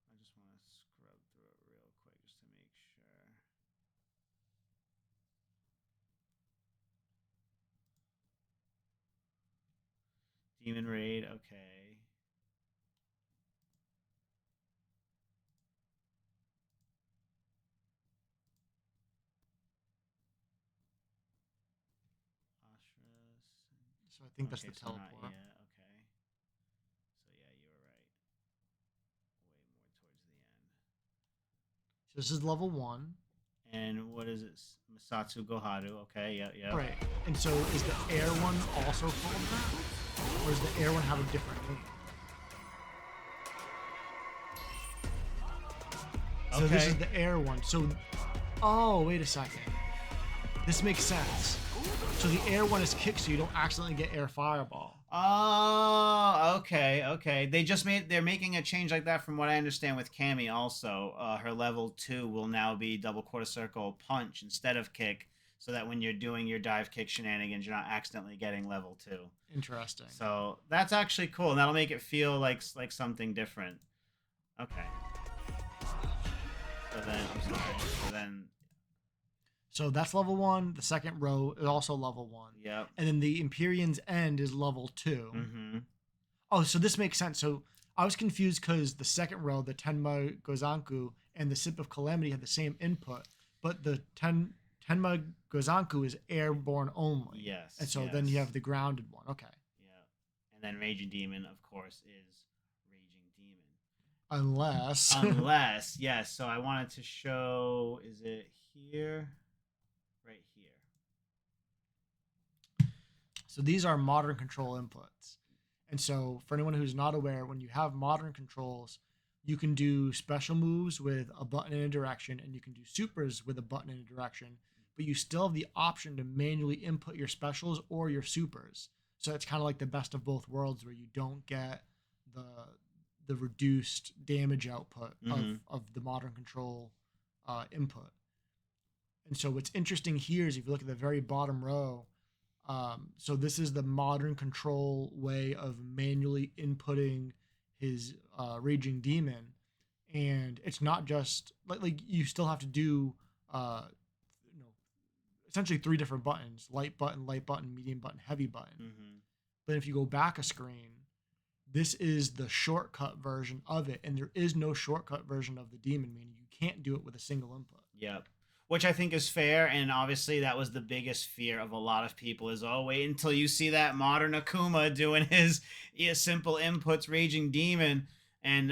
I just want to scrub through it real quick just to make sure. Demon Raid, okay. Ashras. So I think that's Okay, the so not teleport. yet. Okay. So yeah, you were right. Way more towards the end. So this is level 1. And what is it? Masatsu Goharu. Okay, yeah. Right. And so is the air one also called that? Or does the air one have a different name? So this is the air one. So, oh, wait a second. This makes sense. So the air one is kick, so you don't accidentally get air fireball. Oh, okay. They're making a change like that from what I understand with Cammy also. Her level 2 will now be double quarter circle punch instead of kick, so that when you're doing your dive kick shenanigans, you're not accidentally getting level 2. Interesting. So that's actually cool, and that'll make it feel like something different. Okay. So that's level 1. The second row is also level 1. Yep. And then the Empyrean's End is level 2. Mm-hmm. Oh, so this makes sense. So I was confused because the second row, the Tenma Gozanku and the Sip of Calamity had the same input, but the Tenma Gozanku is airborne only. Yes. And so then you have the grounded one. Okay. Yeah. And then Raging Demon, of course, is Raging Demon. Unless, yes. So I wanted to show, is it here? Right here. So these are modern control inputs. And so for anyone who's not aware, when you have modern controls, you can do special moves with a button in a direction, and you can do supers with a button in a direction, but you still have the option to manually input your specials or your supers. So it's kind of like the best of both worlds, where you don't get the reduced damage output of the modern control input. And so what's interesting here is if you look at the very bottom row, so this is the modern control way of manually inputting his Raging Demon. And it's not just like you still have to do essentially 3 different buttons: light button, medium button, heavy button. Mm-hmm. But if you go back a screen, this is the shortcut version of it, and there is no shortcut version of the demon, meaning you can't do it with a single input. Yep. Which I think is fair, and obviously that was the biggest fear of a lot of people is, oh, wait until you see that modern Akuma doing his simple inputs Raging Demon. And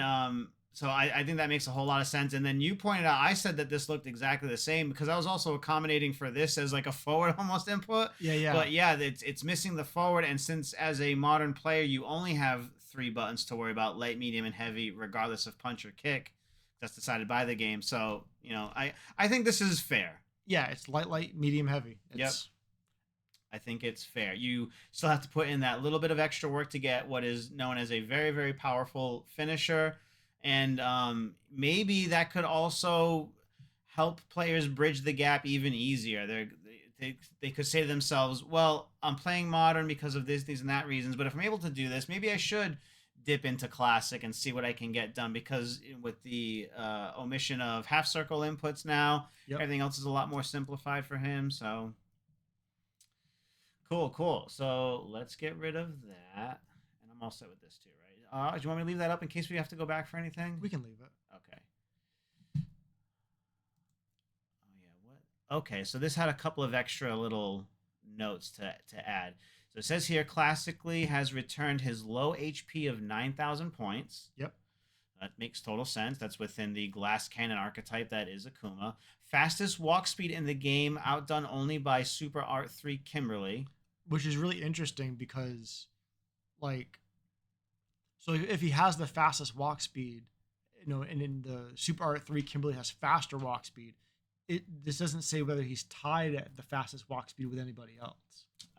so I think that makes a whole lot of sense. And then you pointed out, I said that this looked exactly the same, because I was also accommodating for this as like a forward almost input. Yeah. But yeah, it's missing the forward, and since as a modern player you only have 3 buttons to worry about: light, medium, and heavy, regardless of punch or kick. That's decided by the game. So, I think this is fair. Yeah, it's light, medium, heavy. Yep. I think it's fair. You still have to put in that little bit of extra work to get what is known as a very, very powerful finisher. And maybe that could also help players bridge the gap even easier. They could say to themselves, well, I'm playing modern because of this, these, and that reasons, but if I'm able to do this, maybe I should dip into classic and see what I can get done, because with the omission of half circle inputs now, Yep. everything else is a lot more simplified for him. So cool, cool. So let's get rid of that, and I'm all set with this too, right? Do you want me to leave that up in case we have to go back for anything? We can leave it. Okay. Oh yeah, what? Okay, so this had a couple of extra little notes to add. So it says here, classically has returned his low HP of 9,000 points. Yep. That makes total sense. That's within the glass cannon archetype that is Akuma. Fastest walk speed in the game, outdone only by Super Art 3 Kimberly. Which is really interesting because, like, so if he has the fastest walk speed, and in the Super Art 3 Kimberly has faster walk speed, this doesn't say whether he's tied at the fastest walk speed with anybody else.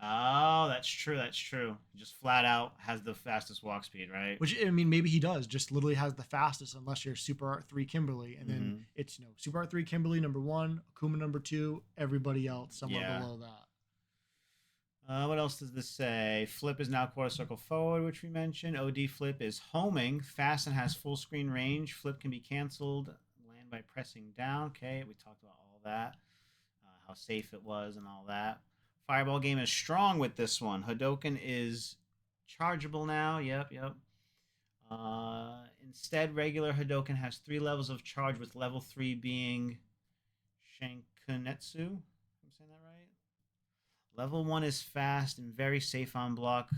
Oh, that's true. That's true. Just flat out has the fastest walk speed, right? Which, I mean, maybe he does. Just literally has the fastest, unless you're Super Art 3 Kimberly, and then it's Super Art 3 Kimberly #1, Akuma #2, everybody else somewhere below that. What else does this say? Flip is now quarter circle forward, which we mentioned. OD flip is homing, fast and has full screen range. Flip can be canceled, land by pressing down. Okay, we talked about all that, how safe it was and all that. Fireball game is strong with this one. Hadoken is chargeable now. Yep. Instead, regular Hadoken has 3 levels of charge, with level 3 being Shankunetsu. I'm saying that right? Level 1 is fast and very safe on block.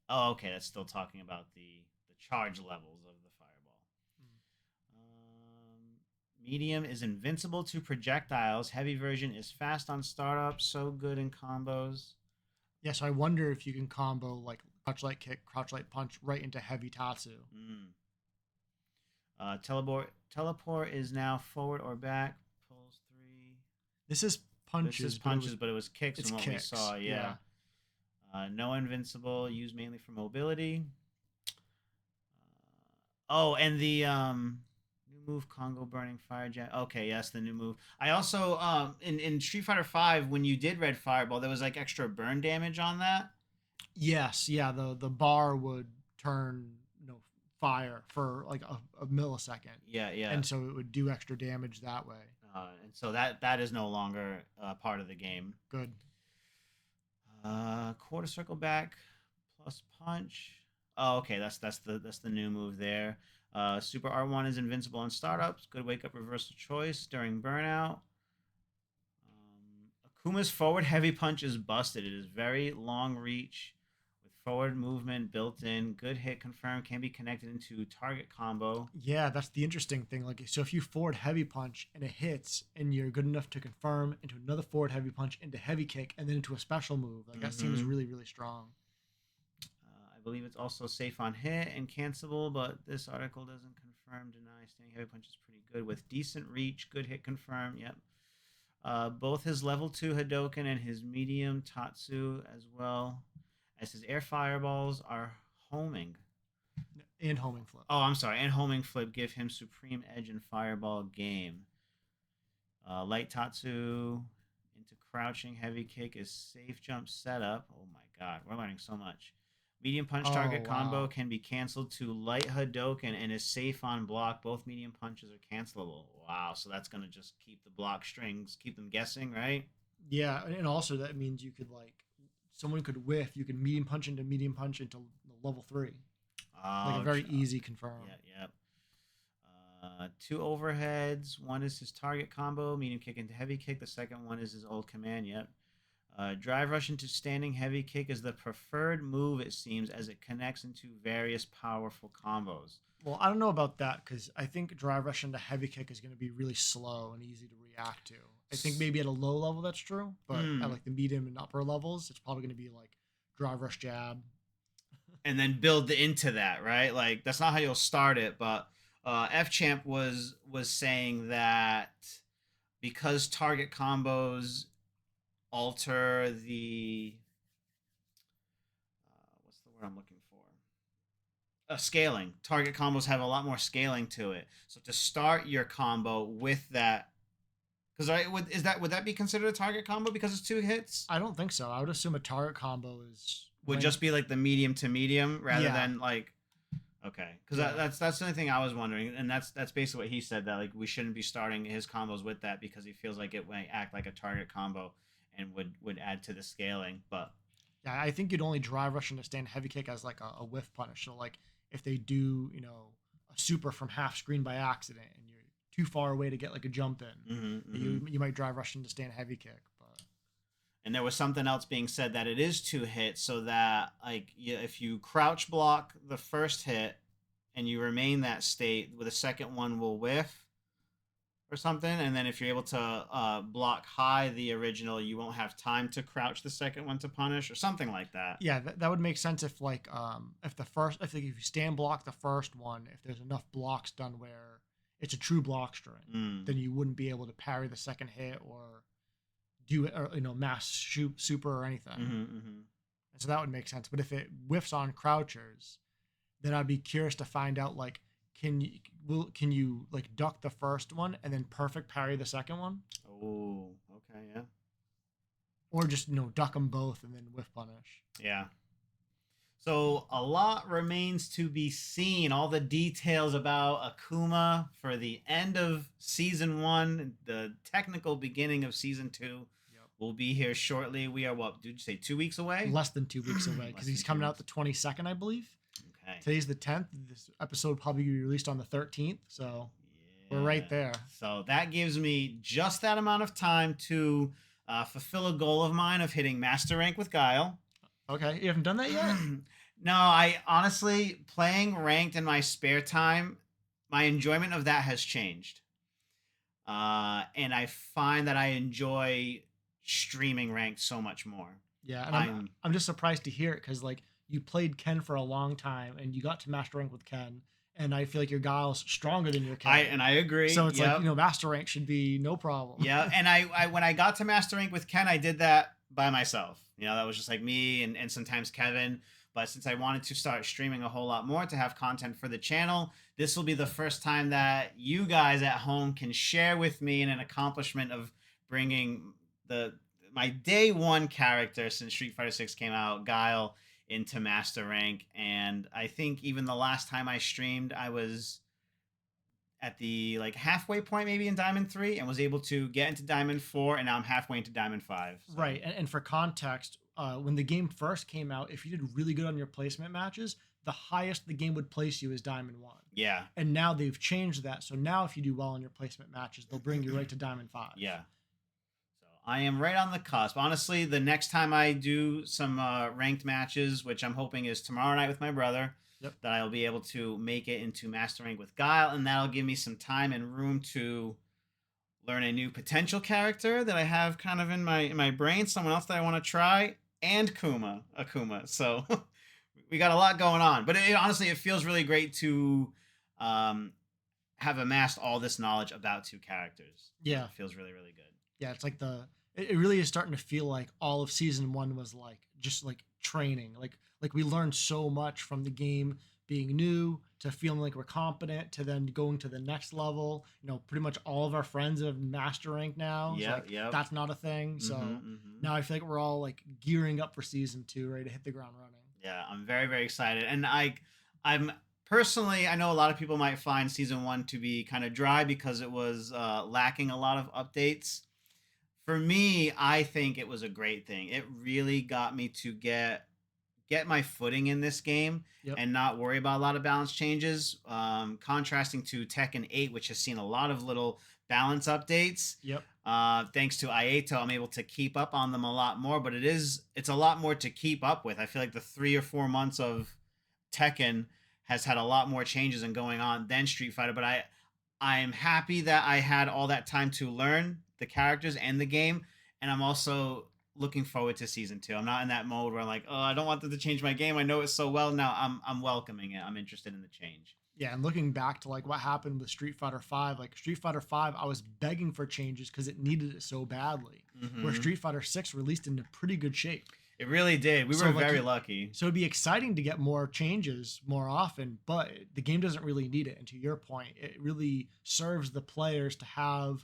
Oh, okay. That's still talking about the charge levels of the fireball. Medium is invincible to projectiles. Heavy version is fast on startup. So good in combos. Yeah, so I wonder if you can combo like crouch light kick, crouch light punch right into heavy Tatsu. Teleport is now forward or back. Pulls 3. This is punches. This is punches, but it was kicks it's from what kicks, we saw. Yeah. No invincible. Used mainly for mobility. And the new move, Congo Burning Fire Jet. Okay, yes, the new move. I also in Street Fighter V, when you did Red Fireball, there was like extra burn damage on that. Yes, yeah. The bar would turn fire for like a millisecond. Yeah. And so it would do extra damage that way. And so that is no longer part of the game. Good. Quarter circle back plus punch. Oh, okay, that's the new move there. Super R1 is invincible on startups. Good wake up reversal choice during burnout. Akuma's forward heavy punch is busted. It is very long reach with forward movement built in. Good hit confirmed. Can be connected into target combo. Yeah, that's the interesting thing. Like, so if you forward heavy punch and it hits, and you're good enough to confirm into another forward heavy punch, into heavy kick, and then into a special move, like that seems really, really strong. I believe it's also safe on hit and cancelable, but this article doesn't confirm, deny. Standing heavy punch is pretty good with decent reach. Good hit confirmed. Yep. Both his level 2 Hadoken and his medium Tatsu, as well as his air fireballs, are homing. And homing flip. Oh, I'm sorry. And homing flip give him supreme edge in fireball game. Light Tatsu into crouching heavy kick is safe jump setup. Oh my god, we're learning so much. Medium punch target combo can be canceled to light Hadoken and is safe on block. Both medium punches are cancelable. Wow, so that's going to just keep the block strings, keep them guessing, right? Yeah, and also that means you could, someone could whiff. You could medium punch into level 3. Like a very easy confirm. Yeah. 2 overheads. One is his target combo, medium kick into heavy kick. The second one is his old command. Yep. Drive rush into standing heavy kick is the preferred move, it seems, as it connects into various powerful combos. Well, I don't know about that, because I think drive rush into heavy kick is going to be really slow and easy to react to. I think maybe at a low level that's true, but at the medium and upper levels, it's probably going to be like drive rush jab. And then build into that, right? Like, that's not how you'll start it, but F-Champ was saying that because target combos alter the what's the word I'm looking for? Scaling. Target combos have a lot more scaling to it. So to start your combo with that, because would that be considered a target combo because it's 2 hits? I don't think so. I would assume a target combo would just be like the medium to medium rather than like. Okay, because Yeah. that's the only thing I was wondering, and that's basically what he said, that like we shouldn't be starting his combos with that because he feels like it might act like a target combo and would add to the scaling. But Yeah, I think you'd only drive rush into stand heavy kick as like a whiff punish. So like if they do, a super from half screen by accident and you're too far away to get like a jump in, you might drive rush into stand heavy kick. But and there was something else being said that it is 2 hits, so that like if you crouch block the first hit and you remain that state, with the second one will whiff or something, and then if you're able to block high the original, you won't have time to crouch the second one to punish or something like that. yeah, that would make sense if like if you stand block the first one, if there's enough blocks done where it's a true block string, then you wouldn't be able to parry the second hit or do it, or mass shoot super or anything. And so that would make sense. But if it whiffs on crouchers, then I'd be curious to find out like can you like duck the first one and then perfect parry the second one, Oh, okay, yeah. or just duck them both and then whiff punish. Yeah. So a lot remains to be seen. All the details about Akuma for the end of season 1, the technical beginning of season 2, Yep. will be here shortly. We are, what did you say, 2 weeks away? Less than 2 weeks away because Less he's than 2 coming out weeks. the 22nd, I believe. Okay. Today's the 10th. This episode will probably be released on the 13th. So we're right there. So that gives me just that amount of time to fulfill a goal of mine of hitting master rank with Guile. Okay, you haven't done that yet? No, I honestly, playing ranked in my spare time, my enjoyment of that has changed. And I find that I enjoy streaming ranked so much more. Yeah, and I'm just surprised to hear it because like you played Ken for a long time and you got to master rank with Ken, and I feel like your Guile's stronger than your Ken. I agree. So it's like master rank should be no problem. Yeah, and I when I got to master rank with Ken, I did that by myself. That was just like me and sometimes Kevin. But since I wanted to start streaming a whole lot more to have content for the channel, this will be the first time that you guys at home can share with me in an accomplishment of bringing my day 1 character since Street Fighter 6 came out, Guile, into master rank. And I think even the last time I streamed, I was at the like halfway point maybe in Diamond 3 and was able to get into Diamond 4, and now I'm halfway into Diamond 5. So. Right, and for context, when the game first came out, if you did really good on your placement matches, the highest the game would place you is Diamond 1. Yeah. And now they've changed that, so now if you do well on your placement matches, they'll bring you right to Diamond 5. Yeah. So I am right on the cusp. Honestly, the next time I do some ranked matches, which I'm hoping is tomorrow night with my brother, that I'll be able to make it into master rank with Guile, and that'll give me some time and room to learn a new potential character that I have kind of in my brain, someone else that I want to try, and Akuma. So we got a lot going on, but honestly, it feels really great to have amassed all this knowledge about 2 characters. Yeah, It feels really, really good. Yeah, it's like it really is starting to feel like all of season 1 was like just like training. Like we learned so much from the game being new to feeling like we're competent to then going to the next level. Pretty much all of our friends have master rank now. Yeah, That's not a thing. So now I feel like we're all like gearing up for season 2, ready to hit the ground running. Yeah, I'm very, very excited. And I'm personally, I know a lot of people might find season 1 to be kind of dry because it was lacking a lot of updates. For me, I think it was a great thing. It really got me to get my footing in this game and not worry about a lot of balance changes. Contrasting to Tekken 8, which has seen a lot of little balance updates. Thanks to Iato, I'm able to keep up on them a lot more, but it's a lot more to keep up with. I feel like the 3 or 4 months of Tekken has had a lot more changes and going on than Street Fighter, but I'm happy that I had all that time to learn the characters and the game, and I'm also looking forward to season 2. I'm not in that mode where I'm like, oh, I don't want them to change my game. I know it so well now. I'm welcoming it. I'm interested in the change. Yeah, and looking back to like what happened with Street Fighter 5, like Street Fighter 5, I was begging for changes because it needed it so badly. Where Street Fighter 6 released into pretty good shape. It really did. We were very lucky. So it'd be exciting to get more changes more often, but the game doesn't really need it. And to your point, it really serves the players to have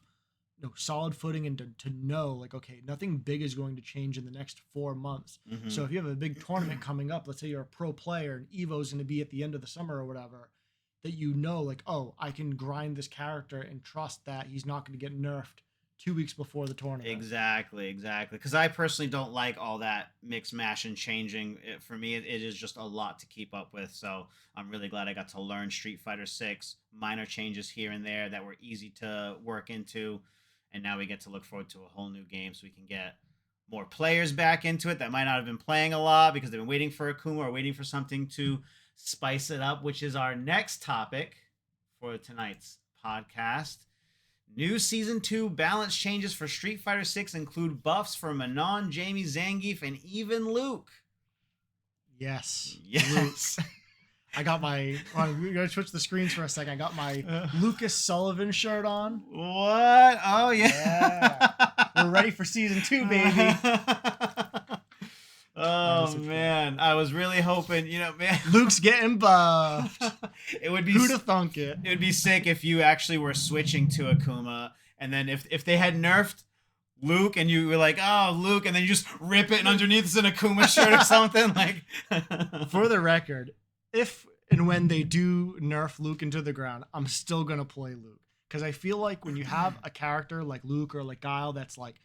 solid footing and to know like, okay, nothing big is going to change in the next 4 months. So if you have a big tournament coming up, let's say you're a pro player and Evo is going to be at the end of the summer or whatever, that like, oh, I can grind this character and trust that he's not going to get nerfed 2 weeks before the tournament. Exactly. Because I personally don't like all that mix, mash, and changing. For me, it is just a lot to keep up with. So I'm really glad I got to learn Street Fighter 6, minor changes here and there that were easy to work into. And now we get to look forward to a whole new game so we can get more players back into it that might not have been playing a lot because they've been waiting for Akuma or waiting for something to spice it up, which is our next topic for tonight's podcast. New Season 2 balance changes for Street Fighter 6 include buffs for Manon, Jamie, Zangief, and even Luke. Yes. Yes. I got my... we're going to switch the screens for a second. I got my Lucas Sullivan shirt on. What? Oh, Yeah. We're ready for Season 2, baby. Oh, man. I was really hoping, man. Luke's getting buffed. It would be... Who'd have thunk it? It would be sick if you actually were switching to Akuma, and then if they had nerfed Luke and you were like, oh, Luke, and then you just rip it and underneath it's an Akuma shirt or something. Like, for the record, if and when they do nerf Luke into the ground, I'm still going to play Luke. Because I feel like when you have a character like Luke or like Guile that's like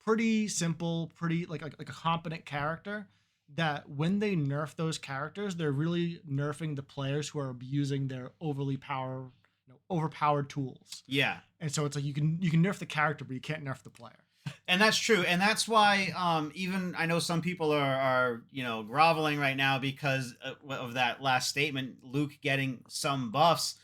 pretty simple, pretty like a competent character, that when they nerf those characters, they're really nerfing the players who are abusing their overpowered tools. Yeah. And so it's like you can nerf the character, but you can't nerf the player. And that's true. And that's why even I know some people are groveling right now because of that last statement, Luke getting some buffs.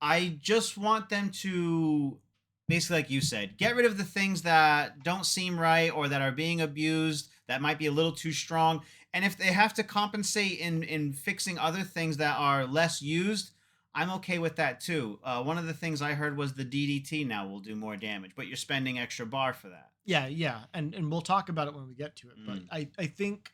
I just want them to basically, like you said, get rid of the things that don't seem right or that are being abused, that might be a little too strong. And if they have to compensate in fixing other things that are less used, I'm okay with that too. One of the things I heard was the DDT now will do more damage, but you're spending extra bar for that. Yeah. And we'll talk about it when we get to it. But I think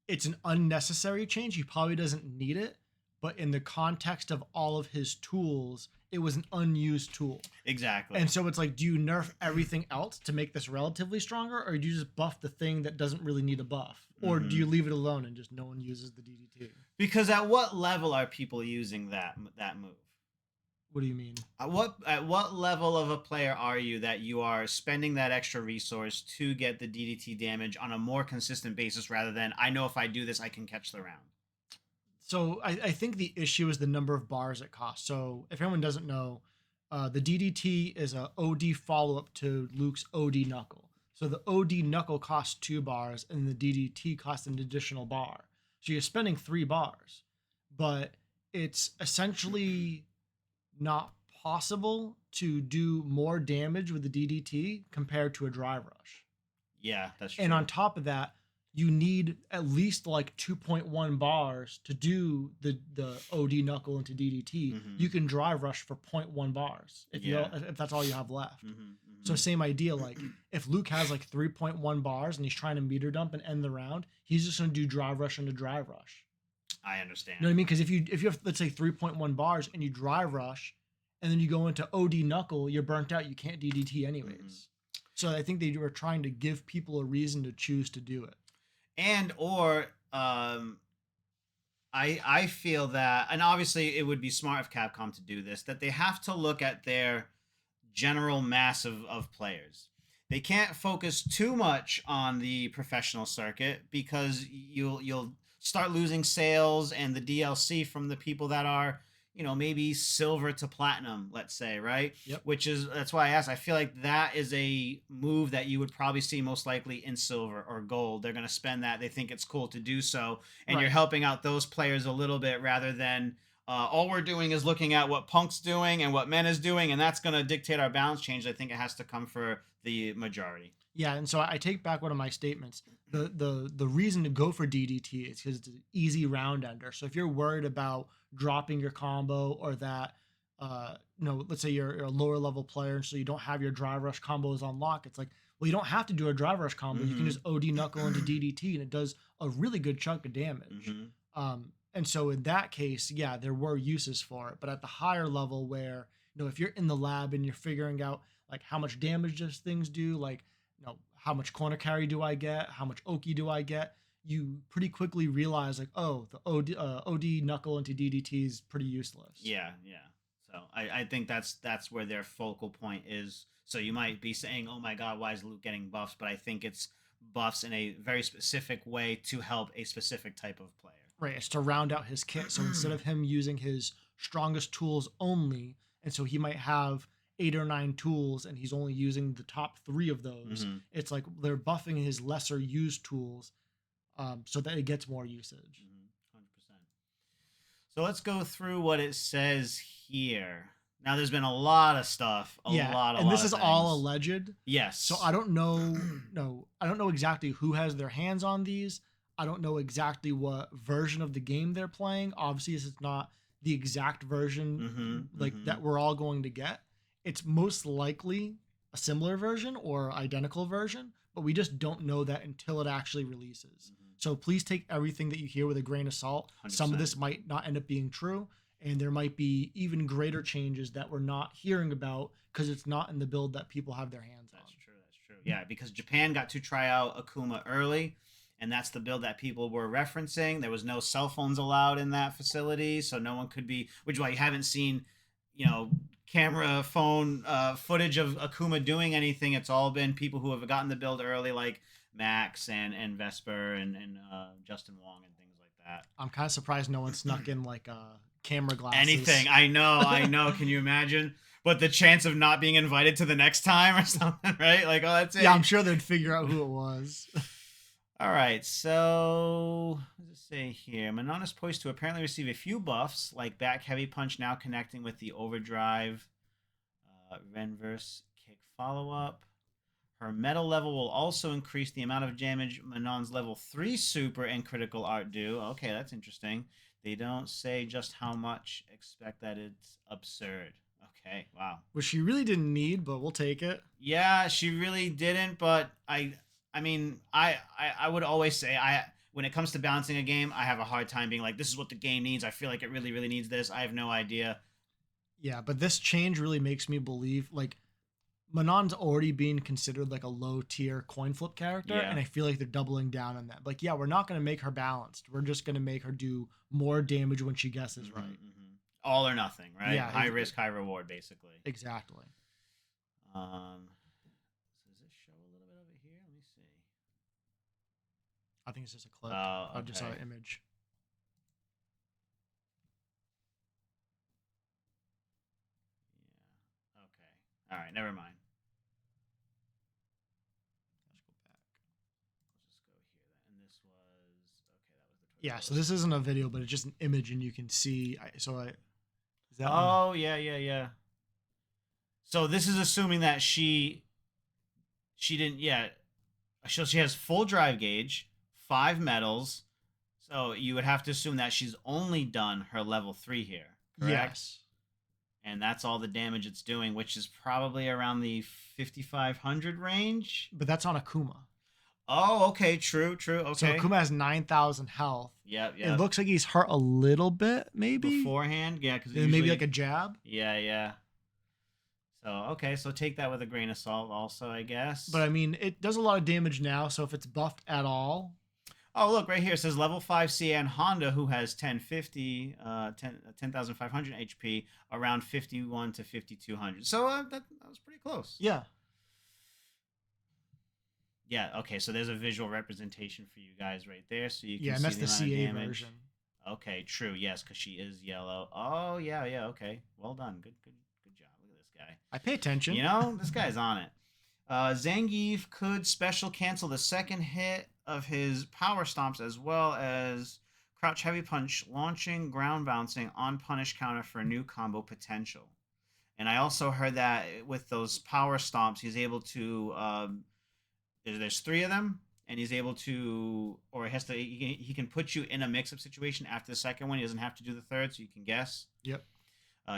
it's an unnecessary change. He probably doesn't need it. But in the context of all of his tools, it was an unused tool. Exactly. And so it's like, do you nerf everything else to make this relatively stronger? Or do you just buff the thing that doesn't really need a buff? Or do you leave it alone and just no one uses the DDT? Because at what level are people using that move? What do you mean? At what level of a player are you that you are spending that extra resource to get the DDT damage on a more consistent basis rather than, I know if I do this, I can catch the round? So I think the issue is the number of bars it costs. So if anyone doesn't know, the DDT is a OD follow-up to Luke's OD Knuckle. So the OD Knuckle costs 2 bars and the DDT costs an additional bar. So you're spending 3 bars, but it's essentially not possible to do more damage with the DDT compared to a drive rush. Yeah, that's true. And on top of that, you need at least like 2.1 bars to do the OD Knuckle into DDT. You can drive rush for 0.1 bars if that's all you have left. So same idea, like if Luke has like 3.1 bars and he's trying to meter dump and end the round, he's just going to do drive rush into drive rush. I understand. You know what I mean? Because if you have, let's say, 3.1 bars and you drive rush and then you go into OD Knuckle, you're burnt out. You can't DDT anyways. So I think they were trying to give people a reason to choose to do it. And or I feel that, and obviously it would be smart of Capcom to do this, that they have to look at their general mass of players. They can't focus too much on the professional circuit because you'll start losing sales and the DLC from the people that are, maybe silver to platinum, let's say, right? Yep. That's why I asked. I feel like that is a move that you would probably see most likely in silver or gold. They're going to spend that. They think it's cool to do so. And You're helping out those players a little bit rather than all we're doing is looking at what Punk's doing and what Men is doing. And that's going to dictate our balance change. I think it has to come for the majority. Yeah, and so I take back one of my statements. The reason to go for DDT is because it's an easy round ender. So if you're worried about dropping your combo or that, let's say you're a lower level player, so you don't have your drive rush combos on lock. It's like, well, you don't have to do a drive rush combo. You can just OD Knuckle into DDT, and it does a really good chunk of damage. And so in that case, yeah, there were uses for it. But at the higher level where, if you're in the lab and you're figuring out, like how much damage does things do, like how much corner carry do I get, how much Oki do I get, you pretty quickly realize like, oh, the OD knuckle into DDT is pretty useless. Yeah, yeah. So I think that's where their focal point is. So you might be saying, oh my god, why is Luke getting buffs? But I think it's buffs in a very specific way to help a specific type of player. Right, it's to round out his kit. So instead of him using his strongest tools only, and so he might have 8 or 9 tools and he's only using the top 3 of those, it's like they're buffing his lesser used tools so that it gets more usage. 100%. So let's go through what it says here. Now, there's been a lot of stuff. A lot this of is things. all alleged. Yes. So I don't know. I don't know exactly who has their hands on these. I don't know exactly what version of the game they're playing. Obviously, this is not the exact version that we're all going to get. It's most likely a similar version or identical version, but we just don't know that until it actually releases. So please take everything that you hear with a grain of salt. 100%. Some of this might not end up being true, and there might be even greater changes that we're not hearing about because it's not in the build that people have their hands on. That's true. Yeah, because Japan got to try out Akuma early, and that's the build that people were referencing. There was no cell phones allowed in that facility, so no one could be, which is why you haven't seen, camera phone footage of Akuma doing anything. It's all been people who have gotten the build early, like Max and Vesper and Justin Wong and things like that. I'm kind of surprised no one snuck in like camera glasses. Anything. I know. Can you imagine? But the chance of not being invited to the next time or something, right? Like, oh, that's it. Yeah, I'm sure they'd figure out who it was. All right, so what does it say here? Manon is poised to apparently receive a few buffs, like back heavy punch now connecting with the overdrive, Renverse kick follow-up. Her metal level will also increase the amount of damage Manon's level 3 super and critical art do. Okay, that's interesting. They don't say just how much. Expect that it's absurd. Okay, wow. Which she really didn't need, but we'll take it. Yeah, she really didn't, but I mean, I would always say when it comes to balancing a game, I have a hard time being like, this is what the game needs. I feel like it really, really needs this. I have no idea. Yeah, but this change really makes me believe, like, Manon's already being considered like a low tier coin flip character, and I feel like they're doubling down on that. Like, yeah, we're not going to make her balanced. We're just going to make her do more damage when she guesses right. All or nothing, right? Yeah, high risk, high reward, basically. Exactly. So does this show a little bit over here? Let me see. I think it's just a clip. Oh, okay. I just saw an image. Yeah. Okay. All right. Never mind. Let's go back. Let's just go here. And this was okay. That was the. Yeah. So this isn't a video, but it's just an image, and you can see. Is that? Oh yeah. So this is assuming that she didn't yet. So she has full drive gauge, 5 medals. So you would have to assume that she's only done her level 3 here, correct? Yes. And that's all the damage it's doing, which is probably around the 5,500 range. But that's on Akuma. Oh, okay, true. Okay. So Akuma has 9,000 health. Yep. It looks like he's hurt a little bit, maybe beforehand. Yeah, because maybe like a jab. Yeah. So okay, so take that with a grain of salt, also, I guess. But I mean, it does a lot of damage now. So if it's buffed at all. Oh, look right here. It says level 5 Cian Honda, who has 10,500 HP, around 51 to 5,200. So that was pretty close. Yeah. Yeah. Okay. So there's a visual representation for you guys right there, so you can see and that's the the amount CA of damage. version. Okay. True. Yes, because she is yellow. Oh yeah. Okay. Well done. Good job. Look at this guy. I pay attention. This guy's on it. Zangief could special cancel the second hit of his power stomps as well as crouch heavy punch, launching, ground bouncing on punish counter for a new combo potential. And I also heard that with those power stomps, he's able to. There's 3 of them, and he's able to, or he can put you in a mix-up situation after the second one. He doesn't have to do the third, so you can guess. Yep.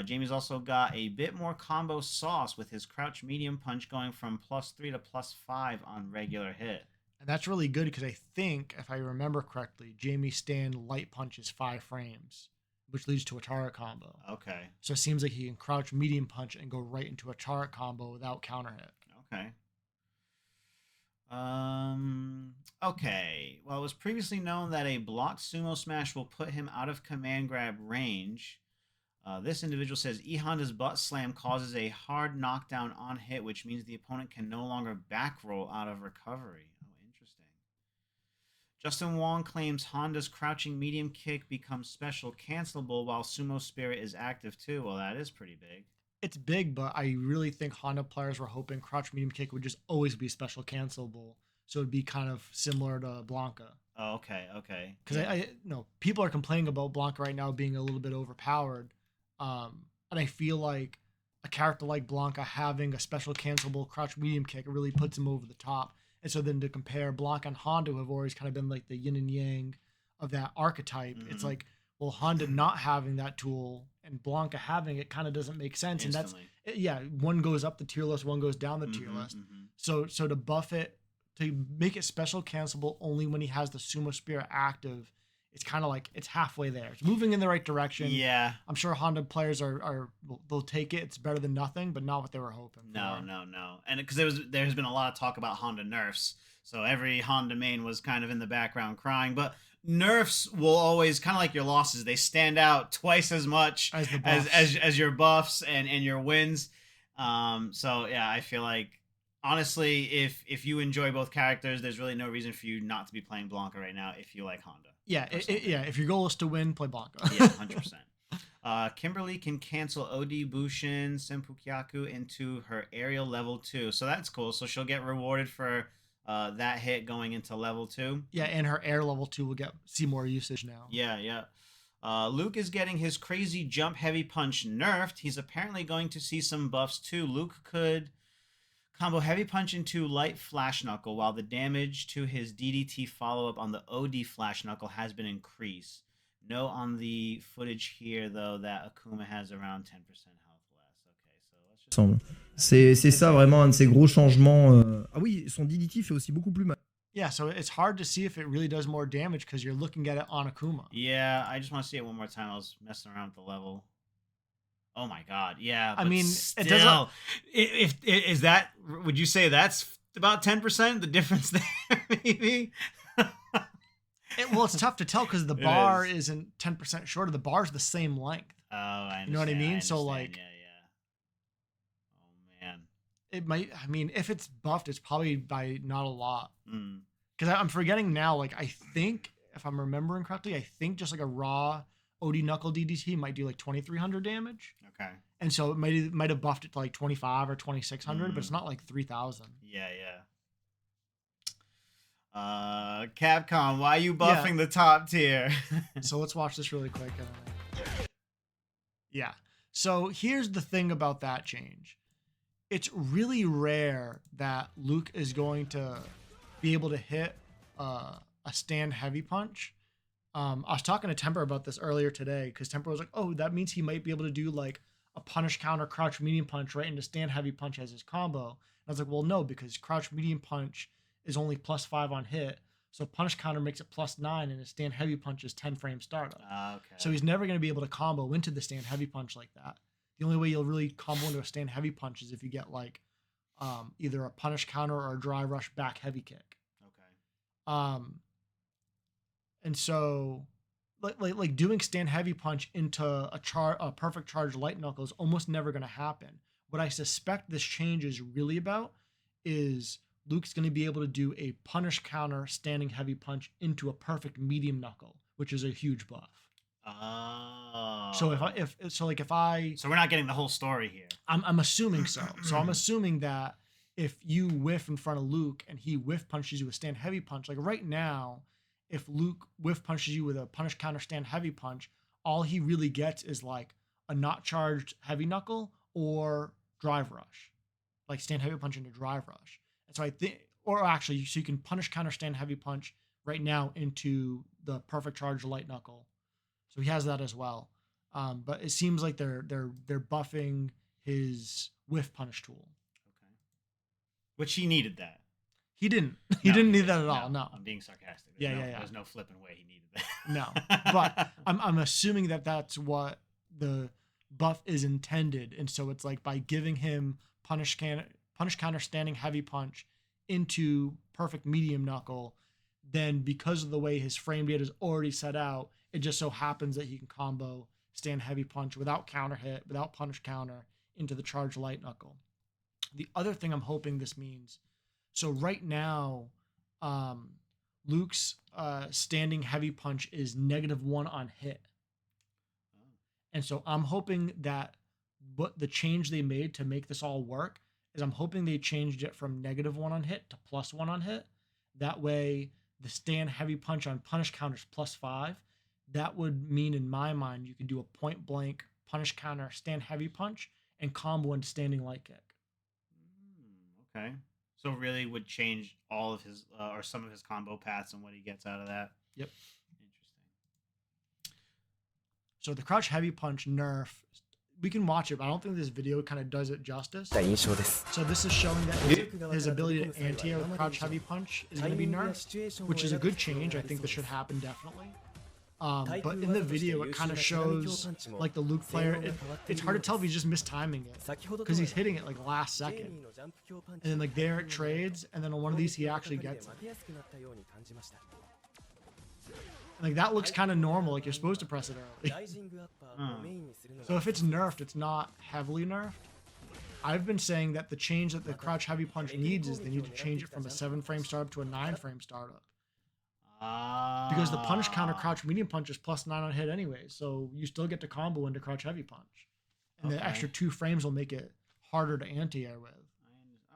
Jamie's also got a bit more combo sauce with his crouch medium punch going from +3 to +5 on regular hit. And that's really good because I think, if I remember correctly, Jamie Stan light punch is 5 frames. which leads to a turret combo. Okay. So it seems like he can crouch medium punch and go right into a turret combo without counter hit. Okay. Okay. Well, it was previously known that a blocked sumo smash will put him out of command grab range. This individual says E Honda's butt slam causes a hard knockdown on hit, which means the opponent can no longer back roll out of recovery. Oh, interesting. Justin Wong claims Honda's crouching medium kick becomes special cancelable while Sumo Spirit is active too. Well, that is pretty big. It's big, but I really think Honda players were hoping crouch medium kick would just always be special cancelable. So it'd be kind of similar to Blanca. Oh, okay, okay. Because I people are complaining about Blanca right now being a little bit overpowered. And I feel like a character like Blanca having a special cancelable crouch medium kick, it really puts him over the top. And so then to compare Blanca and Honda, who have always kind of been like the yin and yang of that archetype, it's like, well, Honda not having that tool and Blanca having it kind of doesn't make sense. Instantly. And that's, one goes up the tier list, one goes down the tier list. So to buff it, to make it special cancelable only when he has the Sumo Spirit active, it's kind of like it's halfway there. It's moving in the right direction. Yeah. I'm sure Honda players they'll take it. It's better than nothing, but not what they were hoping for. No. And because there's been a lot of talk about Honda nerfs. So every Honda main was kind of in the background crying. But nerfs will always, kind of like your losses, they stand out twice as much as the buffs. as your buffs and your wins. So yeah, I feel like honestly, if you enjoy both characters, there's really no reason for you not to be playing Blanca right now if you like Honda. Yeah, if your goal is to win, play Blanca. Yeah, 100%. Kimberly can cancel OD Bushin Senpukyaku into her aerial level 2. So that's cool. So she'll get rewarded for that hit going into level 2. Yeah, and her air level 2 will see more usage now. Yeah. Luke is getting his crazy jump heavy punch nerfed. He's apparently going to see some buffs too. Luke could combo heavy punch into light flash knuckle while the damage to his DDT follow-up on the OD flash knuckle has been increased. Note on the footage here though that Akuma has around 10% health less. Okay, so let's just... Semble. C'est ça vraiment un de ces gros changements. Ah oui, son DDT fait aussi beaucoup plus mal. Yeah, so it's hard to see if it really does more damage because you're looking at it on Akuma. Yeah, I just want to see it one more time. I was messing around with the level. Oh my god, yeah. I mean, still, it doesn't. If is that? Would you say that's about 10%? The difference there, maybe. Well, it's tough to tell because the bar isn't 10% shorter. The bar's the same length. Oh, I understand. You know what I mean? So like, yeah. Oh man. It might. I mean, if it's buffed, it's probably by not a lot. Mm. Because I'm forgetting now. Like, I think if I'm remembering correctly, I think just like a raw OD knuckle DDT might do like 2,300 damage. Okay. And so it might have buffed it to like 25 or 2,600, but it's not like 3,000. Yeah. Capcom, why are you buffing the top tier? So let's watch this really quick. Yeah. So here's the thing about that change. It's really rare that Luke is going to be able to hit a stand heavy punch. I was talking to Temper about this earlier today because Temper was like, oh, that means he might be able to do like a punish counter crouch medium punch right into stand heavy punch as his combo. And I was like, well, no, because crouch medium punch is only +5 on hit. So punish counter makes it +9 and his stand heavy punch is 10 frame startup. Okay. So he's never going to be able to combo into the stand heavy punch like that. The only way you'll really combo into a stand heavy punch is if you get like either a punish counter or a dry rush back heavy kick. Okay. And so like doing stand heavy punch into a perfect charge light knuckle is almost never going to happen. What I suspect this change is really about is Luke's going to be able to do a punish counter standing heavy punch into a perfect medium knuckle, which is a huge buff. Oh. So So we're not getting the whole story here. I'm assuming so. So I'm assuming that if you whiff in front of Luke and he whiff punches you with stand heavy punch, like right now, if Luke whiff punches you with a punish counter stand heavy punch, all he really gets is like a not charged heavy knuckle or drive rush, like stand heavy punch into drive rush. And so I think, or actually, so you can punish counter stand heavy punch right now into the perfect charge light knuckle. So he has that as well. But it seems like they're buffing his whiff punish tool. Okay. Which he needed that. He didn't. He No, didn't need didn't. that at all. No. I'm being sarcastic. Yeah, yeah. There's no flipping way he needed that. No. But I'm assuming that that's what the buff is intended, and so it's like by giving him punish counter standing heavy punch into perfect medium knuckle, then because of the way his frame data is already set out, it just so happens that he can combo stand heavy punch without counter hit, without punish counter into the charge light knuckle. The other thing I'm hoping this means, so right now, Luke's standing heavy punch is -1 on hit. And so I'm hoping that what the change they made to make this all work is I'm hoping they changed it from -1 on hit to +1 on hit. That way, the stand heavy punch on punish counters +5. That would mean, in my mind, you could do a point blank punish counter, stand heavy punch, and combo into standing light kick. Okay. So really would change all of his or some of his combo paths and what he gets out of that. Yep. Interesting. So the crouch heavy punch nerf, we can watch it, but I don't think this video kind of does it justice. So this is showing that his ability to anti-air with crouch heavy punch is going to be nerfed, which is a good change. I think this should happen definitely. But in the video, it kind of shows like the Luke player. It's hard to tell if he's just mistiming it because he's hitting it like last second, and then like there it trades, and then on one of these he actually gets it. And, like that looks kind of normal, like you're supposed to press it early. So if it's nerfed, it's not heavily nerfed. I've been saying that the change that the crouch heavy punch needs is they need to change it from a 7-frame startup to a 9-frame startup. Because the punish counter crouch medium punch is +9 on hit anyway, so you still get to combo into crouch heavy punch, and the extra 2 frames will make it harder to anti-air with.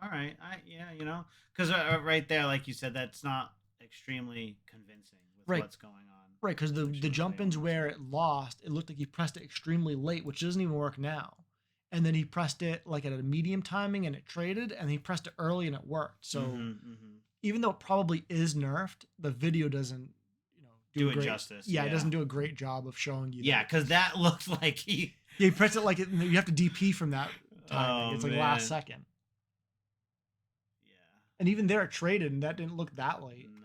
All right, yeah, because right there, like you said, that's not extremely convincing with what's going on. Right, because the jump-ins where it lost, it looked like he pressed it extremely late, which doesn't even work now. And then he pressed it like at a medium timing and it traded, and he pressed it early and it worked. So even though it probably is nerfed, the video doesn't, do it justice. Yeah, it doesn't do a great job of showing you. Yeah, because that looks like he pressed it like it. You have to DP from that timing. It's like last second. Yeah. And even there, it traded, and that didn't look that late. No.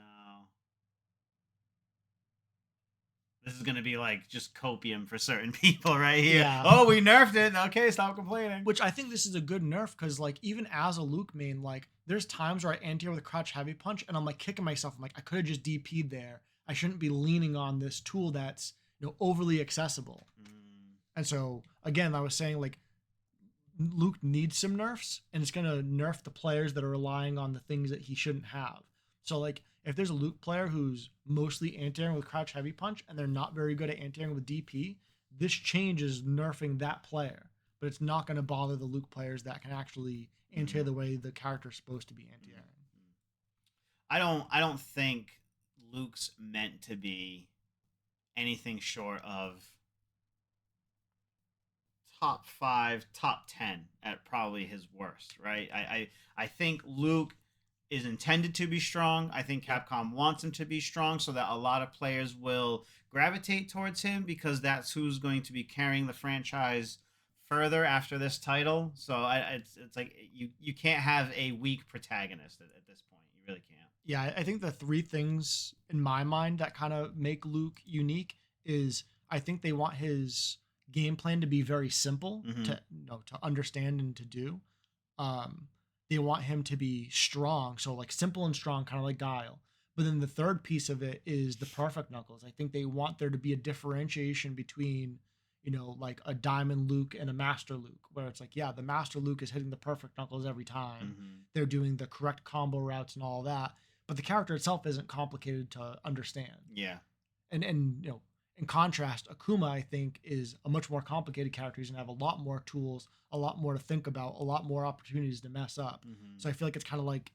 This is gonna be like just copium for certain people right here. Yeah. Oh, we nerfed it. Okay, stop complaining. Which I think this is a good nerf because, like, even as a Luke main, like, there's times where I anti-air with a crouch heavy punch, and I'm like kicking myself. I'm like, I could have just DP'd there. I shouldn't be leaning on this tool that's overly accessible. And so again, I was saying like Luke needs some nerfs, and it's gonna nerf the players that are relying on the things that he shouldn't have. So like if there's a Luke player who's mostly anti-airing with crouch heavy punch and they're not very good at anti-airing with DP, this change is nerfing that player, but it's not gonna bother the Luke players that can actually anti-air the way the character's supposed to be anti-airing. I don't think Luke's meant to be anything short of top 5, top 10 at probably his worst, right? I think Luke is intended to be strong. I think Capcom wants him to be strong so that a lot of players will gravitate towards him because that's who's going to be carrying the franchise further after this title. So it's like you can't have a weak protagonist at this point. You really can't. Yeah, I think the 3 things in my mind that kind of make Luke unique is I think they want his game plan to be very simple to understand and to do. They want him to be strong, so like simple and strong, kind of like Guile. But then the third piece of it is the perfect knuckles. I think they want there to be a differentiation between, like a Diamond Luke and a Master Luke, where it's like, yeah, the Master Luke is hitting the perfect knuckles every time. They're doing the correct combo routes and all that. But the character itself isn't complicated to understand. Yeah. And in contrast, Akuma, I think, is a much more complicated character. He's going to have a lot more tools, a lot more to think about, a lot more opportunities to mess up. So I feel like it's kind of like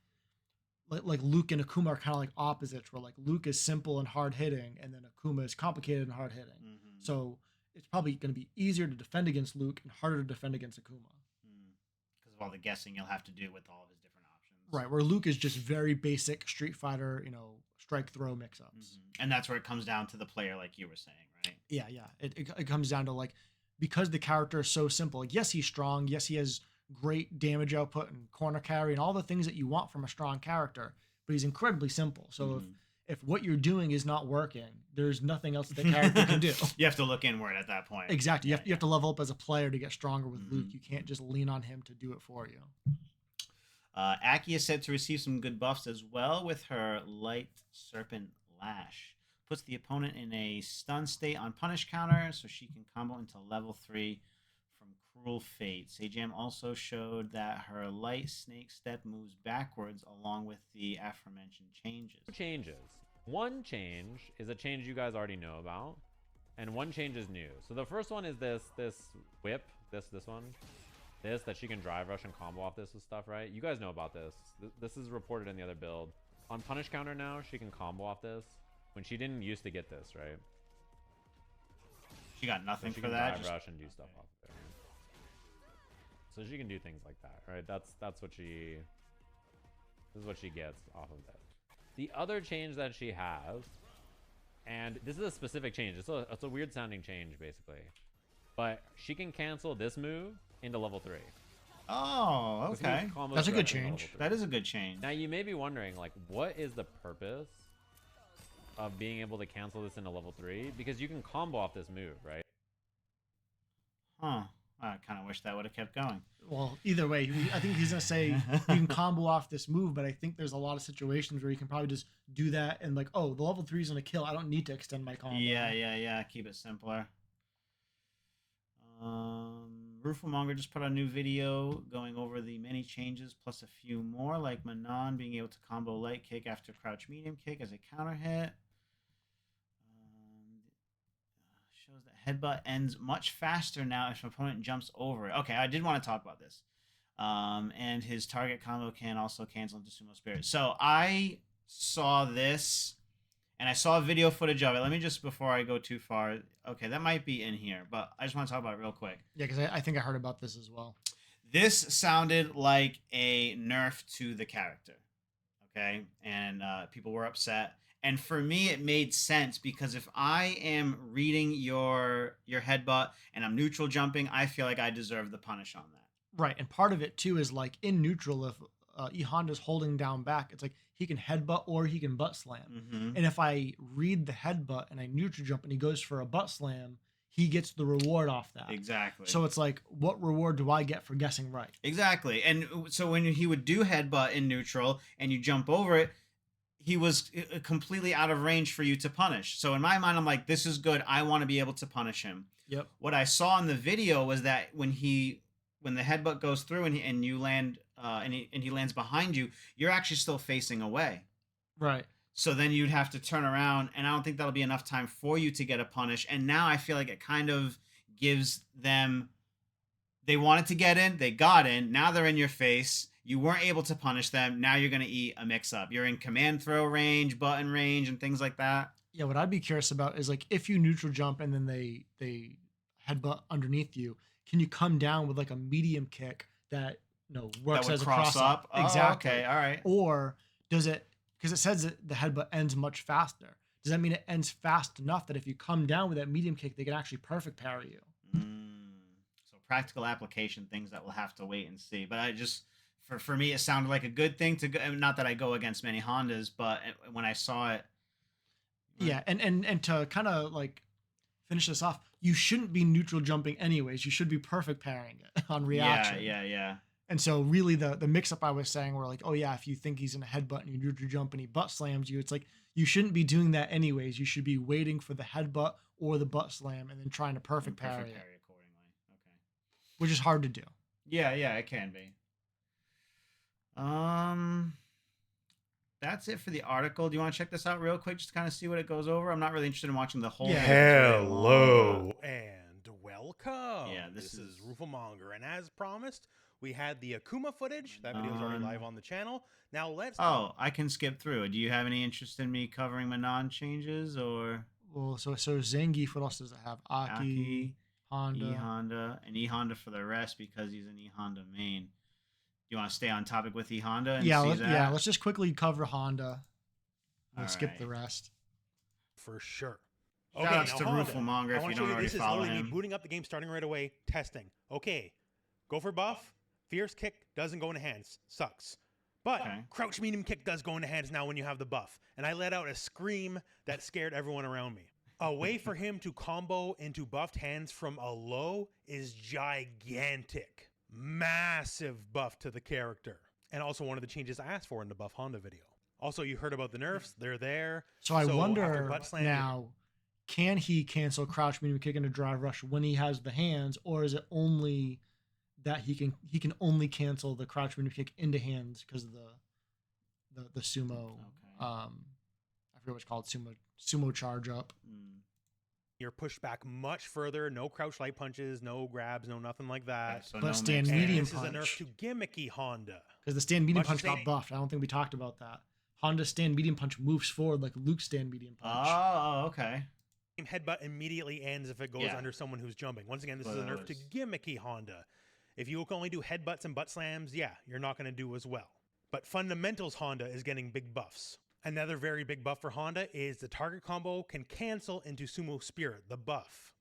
Luke and Akuma are kind of like opposites, where like Luke is simple and hard hitting, and then Akuma is complicated and hard hitting. So it's probably going to be easier to defend against Luke and harder to defend against Akuma. Because of all the guessing you'll have to do with all of his different options. Right, where Luke is just very basic Street Fighter, strike throw mix-ups. And that's where it comes down to the player, like you were saying, right? Yeah. It comes down to like, because the character is so simple, like, yes, he's strong, yes, he has great damage output and corner carry and all the things that you want from a strong character, but he's incredibly simple. So Mhm. if what you're doing is not working, there's nothing else that the character can do. You have to look inward at that point. Exactly. You Yeah, have to level up as a player to get stronger with Luke. Mhm. You can't just lean on him to do it for you. Aki is said to receive some good buffs as well with her Light Serpent Lash. Puts the opponent in a stun state on punish counter so she can combo into level 3 from Cruel Fate. Sajam also showed that her Light Snake Step moves backwards along with the aforementioned changes. Changes. One change is a change you guys already know about, and one change is new. So the first one is this whip, this one. This, that she can drive rush and combo off this with stuff, right? You guys know about this. This is reported in the other build. On punish counter now, she can combo off this when she didn't used to get this, right? She got nothing So she for can that. drive rush and do stuff off of it. So she can do things like that, right? That's what she. This is what she gets off of it. The other change that she has, and this is a specific change. It's a weird sounding change, basically. But she can cancel this move into level 3. Oh, This move okay. combos That's a good directly into level change. 3. That is a good change. Now you may be wondering, like, what is the purpose of being able to cancel this into level 3? Because you can combo off this move, right? Huh. I kind of wish that would have kept going. Well, either way, I think he's gonna say you can combo off this move, but I think there's a lot of situations where you can probably just do that and like, oh, the level 3 is gonna kill. I don't need to extend my combo. Yeah. Keep it simpler. Roofelmonger just put out a new video going over the many changes plus a few more, like Manon being able to combo light kick after crouch medium kick as a counter hit. Shows that headbutt ends much faster now if an opponent jumps over it. Okay, I did want to talk about this. And his target combo can also cancel into Sumo Spirit. So I saw this, and I saw video footage of it. Let me just, before I go too far, okay, that might be in here, but I just want to talk about it real quick. Yeah, because I think I heard about this as well. This sounded like a nerf to the character, okay? And people were upset. And for me, it made sense because if I am reading your headbutt and I'm neutral jumping, I feel like I deserve the punish on that. Right, and part of it too is like in neutral, if E Honda's holding down back, it's like he can headbutt or he can butt slam. Mm-hmm. And if I read the headbutt and I neutral jump and he goes for a butt slam, he gets the reward off that. Exactly. So it's like, what reward do I get for guessing right? Exactly. And so when he would do headbutt in neutral and you jump over it, he was completely out of range for you to punish. So in my mind, I'm like, this is good. I want to be able to punish him. Yep. What I saw in the video was that when the headbutt goes through and you land and he lands behind you, you're actually still facing away. Right. So then you'd have to turn around, and I don't think that'll be enough time for you to get a punish. And now I feel like it kind of gives them, they wanted to get in, they got in, now they're in your face. You weren't able to punish them. Now you're going to eat a mix-up. You're in command throw range, button range, and things like that. Yeah, what I'd be curious about is like if you neutral jump and then they headbutt underneath you, can you come down with like a medium kick that works that would as a cross up? Oh, Exactly. okay, all right. Or does it, because it says that the headbutt ends much faster. Does that mean it ends fast enough that if you come down with that medium kick, they can actually perfect parry you? So practical application, things that we'll have to wait and see. But I just, for me, it sounded like a good thing to go. Not that I go against many Hondas, but when I saw it. Yeah, and to kind of like finish this off, you shouldn't be neutral jumping anyways. You should be perfect parrying it on reaction. Yeah. And so really the mix-up I was saying where like, oh yeah, if you think he's in a headbutt and you neutral jump and he butt slams you, it's like you shouldn't be doing that anyways. You should be waiting for the headbutt or the butt slam and then trying to perfect parry it, accordingly. Okay. which is hard to do. Yeah, it can be. That's it for the article. Do you want to check this out real quick just to kind of see what it goes over? I'm not really interested in watching the whole thing. It's very long. Hello and welcome. Yeah, this is Roofelmonger, and as promised, we had the Akuma footage. That video is already live on the channel. Now let's. Oh, I can skip through. Do you have any interest in me covering Manon changes or? Well, so Zangief, what else does it have? Aki, Honda. E-Honda, and E-Honda for the rest because he's an E-Honda main. You want to stay on topic with E-Honda? And Let's just quickly cover Honda. We'll skip right. the rest. For sure. Shout outs to Roofelmonger if you don't already follow him. This is literally me booting up the game, starting right away, testing. Okay, go for buff. Fierce kick doesn't go into hands. Sucks. But Okay. crouch medium kick does go into hands now when you have the buff. And I let out a scream that scared everyone around me. A way for him to combo into buffed hands from a low is gigantic. Massive buff to the character. And also one of the changes I asked for in the Buff Honda video. Also, you heard about the nerfs. They're there. So I after wonder butt slam, now, can he cancel crouch medium kick into drive rush when he has the hands, or is it only that he can only cancel the crouch medium kick into hands because of the sumo I forget what it's called, sumo charge up. you're pushed back much further. No crouch light punches, no grabs, no nothing like that. Okay, so But no stand mix. medium This is a nerf punch. to gimmicky Honda. Because the stand medium Much punch the got same- buffed. I don't think we talked about that. Honda's stand medium punch moves forward like Luke's stand medium punch. Oh, okay. Headbutt immediately ends if it goes Yeah. under someone who's jumping. Once again, this Well, is a that nerf to was- gimmicky Honda. If you can only do headbutts and butt slams, yeah, you're not going to do as well. But fundamentals Honda is getting big buffs. Another very big buff for Honda is the target combo can cancel into Sumo Spirit, the buff.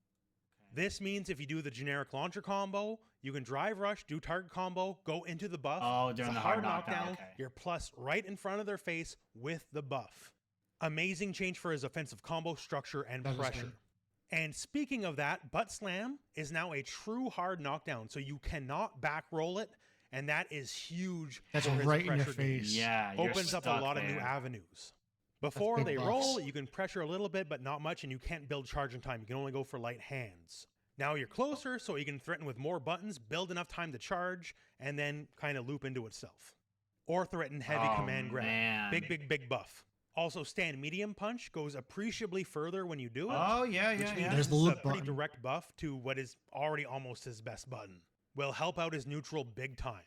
This means if you do the generic launcher combo, you can drive rush, do target combo, go into the buff. Oh, It's during a the hard knockdown. Okay. You're plus right in front of their face with the buff. Amazing change for his offensive combo structure and That is pressure. good. And speaking of that, butt slam is now a true hard knockdown, so you cannot back roll it, and that is huge. That's for his right in your pressure game. face. Yeah, you're Opens up a stuck lot of new there. avenues. Before big they buffs. roll, you can pressure a little bit, but not much, and you can't build charge in time. You can only go for light hands. Now you're closer, so you can threaten with more buttons, build enough time to charge, and then kind of loop into itself. Or threaten heavy Oh, command grab. man. Big buff. Also, stand medium punch goes appreciably further when you do it. Oh, yeah, Which yeah, means yeah. There's this the is loop a pretty button. direct buff to what is already almost his best button. Will help out his neutral big time.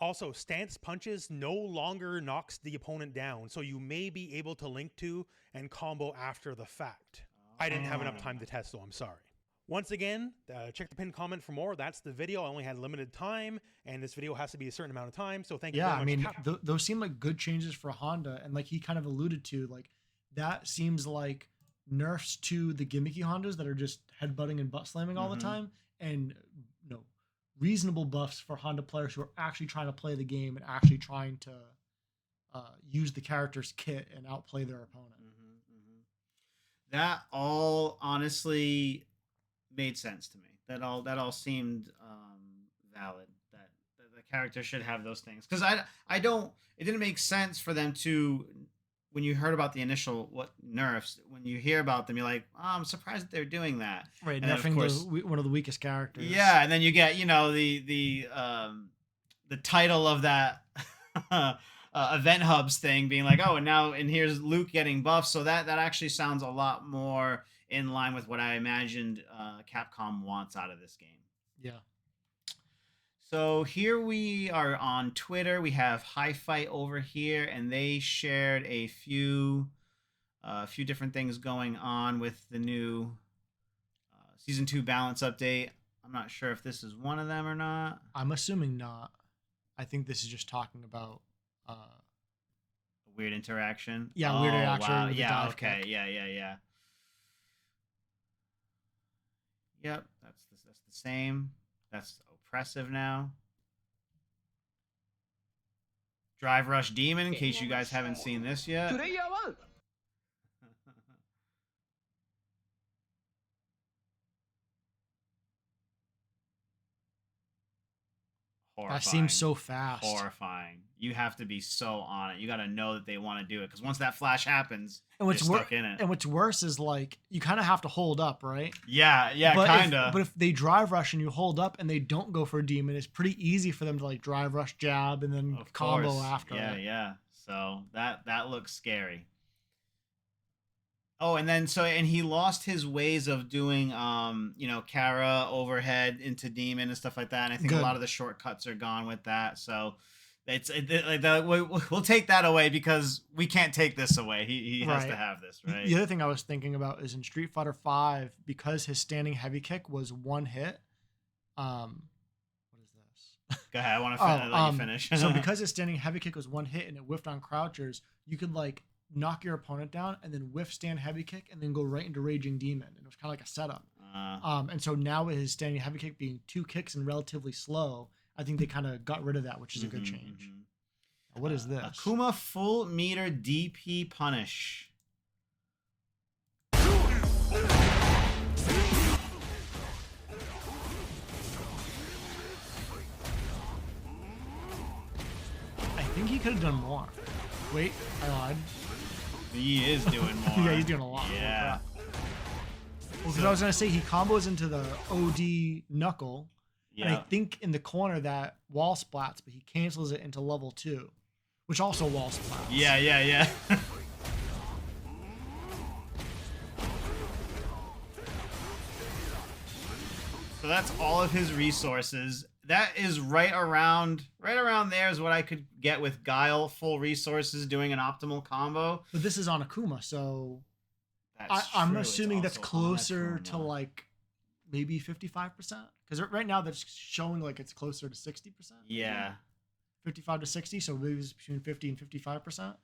Also, stance punches no longer knocks the opponent down, so you may be able to link to and combo after the fact. I didn't have enough time to test, so I'm sorry. Once again, check the pinned comment for more. That's the video. I only had limited time, and this video has to be a certain amount of time, so thank you Yeah, very I much. mean, Cap. those seem like good changes for Honda, and like he kind of alluded to, like that seems like nerfs to the gimmicky Hondas that are just headbutting and butt slamming all the Mhm. time, and reasonable buffs for Honda players who are actually trying to play the game and actually trying to use the character's kit and outplay their opponent. That all honestly made sense to me. That all seemed valid. That the character should have those things, because I don't. It didn't make sense for them to. When you heard about the initial nerfs, when you hear about them, you're like, oh, I'm surprised that they're doing that. Right, And then, of nerfing course- one of the weakest characters. Yeah, and then you get the title of that event hubs thing being like, oh, and here's Luke getting buffed. So that actually sounds a lot more in line with what I imagined Capcom wants out of this game. Yeah. So here we are on Twitter. We have High Fight over here, and they shared a few different things going on with the new Season 2 balance update. I'm not sure if this is one of them or not. I'm assuming not. I think this is just talking about A weird interaction. Yeah, weird interaction Wow. with the Yeah. dive Okay. kick. Yeah. Yep. That's the same. That's oppressive now. Drive Rush Demon, in case you guys haven't seen this yet. that seems so fast. Horrifying. You have to be so on it. You got to know that they want to do it, because once that flash happens, And what's you're stuck in it. And what's worse is like you kind of have to hold up, right? Yeah, But kind of. But if they drive rush and you hold up and they don't go for a demon, it's pretty easy for them to like drive rush, jab, and then Of combo course. after it. Yeah. So that looks scary. Oh, and he lost his ways of doing Kara overhead into demon and stuff like that. And I think a Good. lot of the shortcuts are gone with that. So we'll take that away, because we can't take this away. He has Right. to have this, right? The other thing I was thinking about is in Street Fighter V, because his standing heavy kick was one hit. What is this? Go ahead. I want to let you finish. So because his standing heavy kick was one hit and it whiffed on crouchers, you could like knock your opponent down and then whiff stand heavy kick and then go right into Raging Demon. And it was kind of like a setup. And so now with his standing heavy kick being two kicks and relatively slow, I think they kind of got rid of that, which is a good change. What is this? Akuma full meter DP punish. I think he could have done more. Wait, I lied. He is doing more. Yeah, he's doing a lot more. Yeah. Because I was gonna say he combos into the OD knuckle, and I Yeah. think in the corner that wall splats, but he cancels it into level 2, which also wall splats. Yeah. So that's all of his resources. That is right around there is what I could get with Guile full resources doing an optimal combo. But this is on Akuma, so That's I'm true, it's assuming that's also on closer to Akuma. like maybe 55%. Because right now that's showing like it's closer to 60%. Yeah, 55 to 60, so maybe it's between 50 and 55%.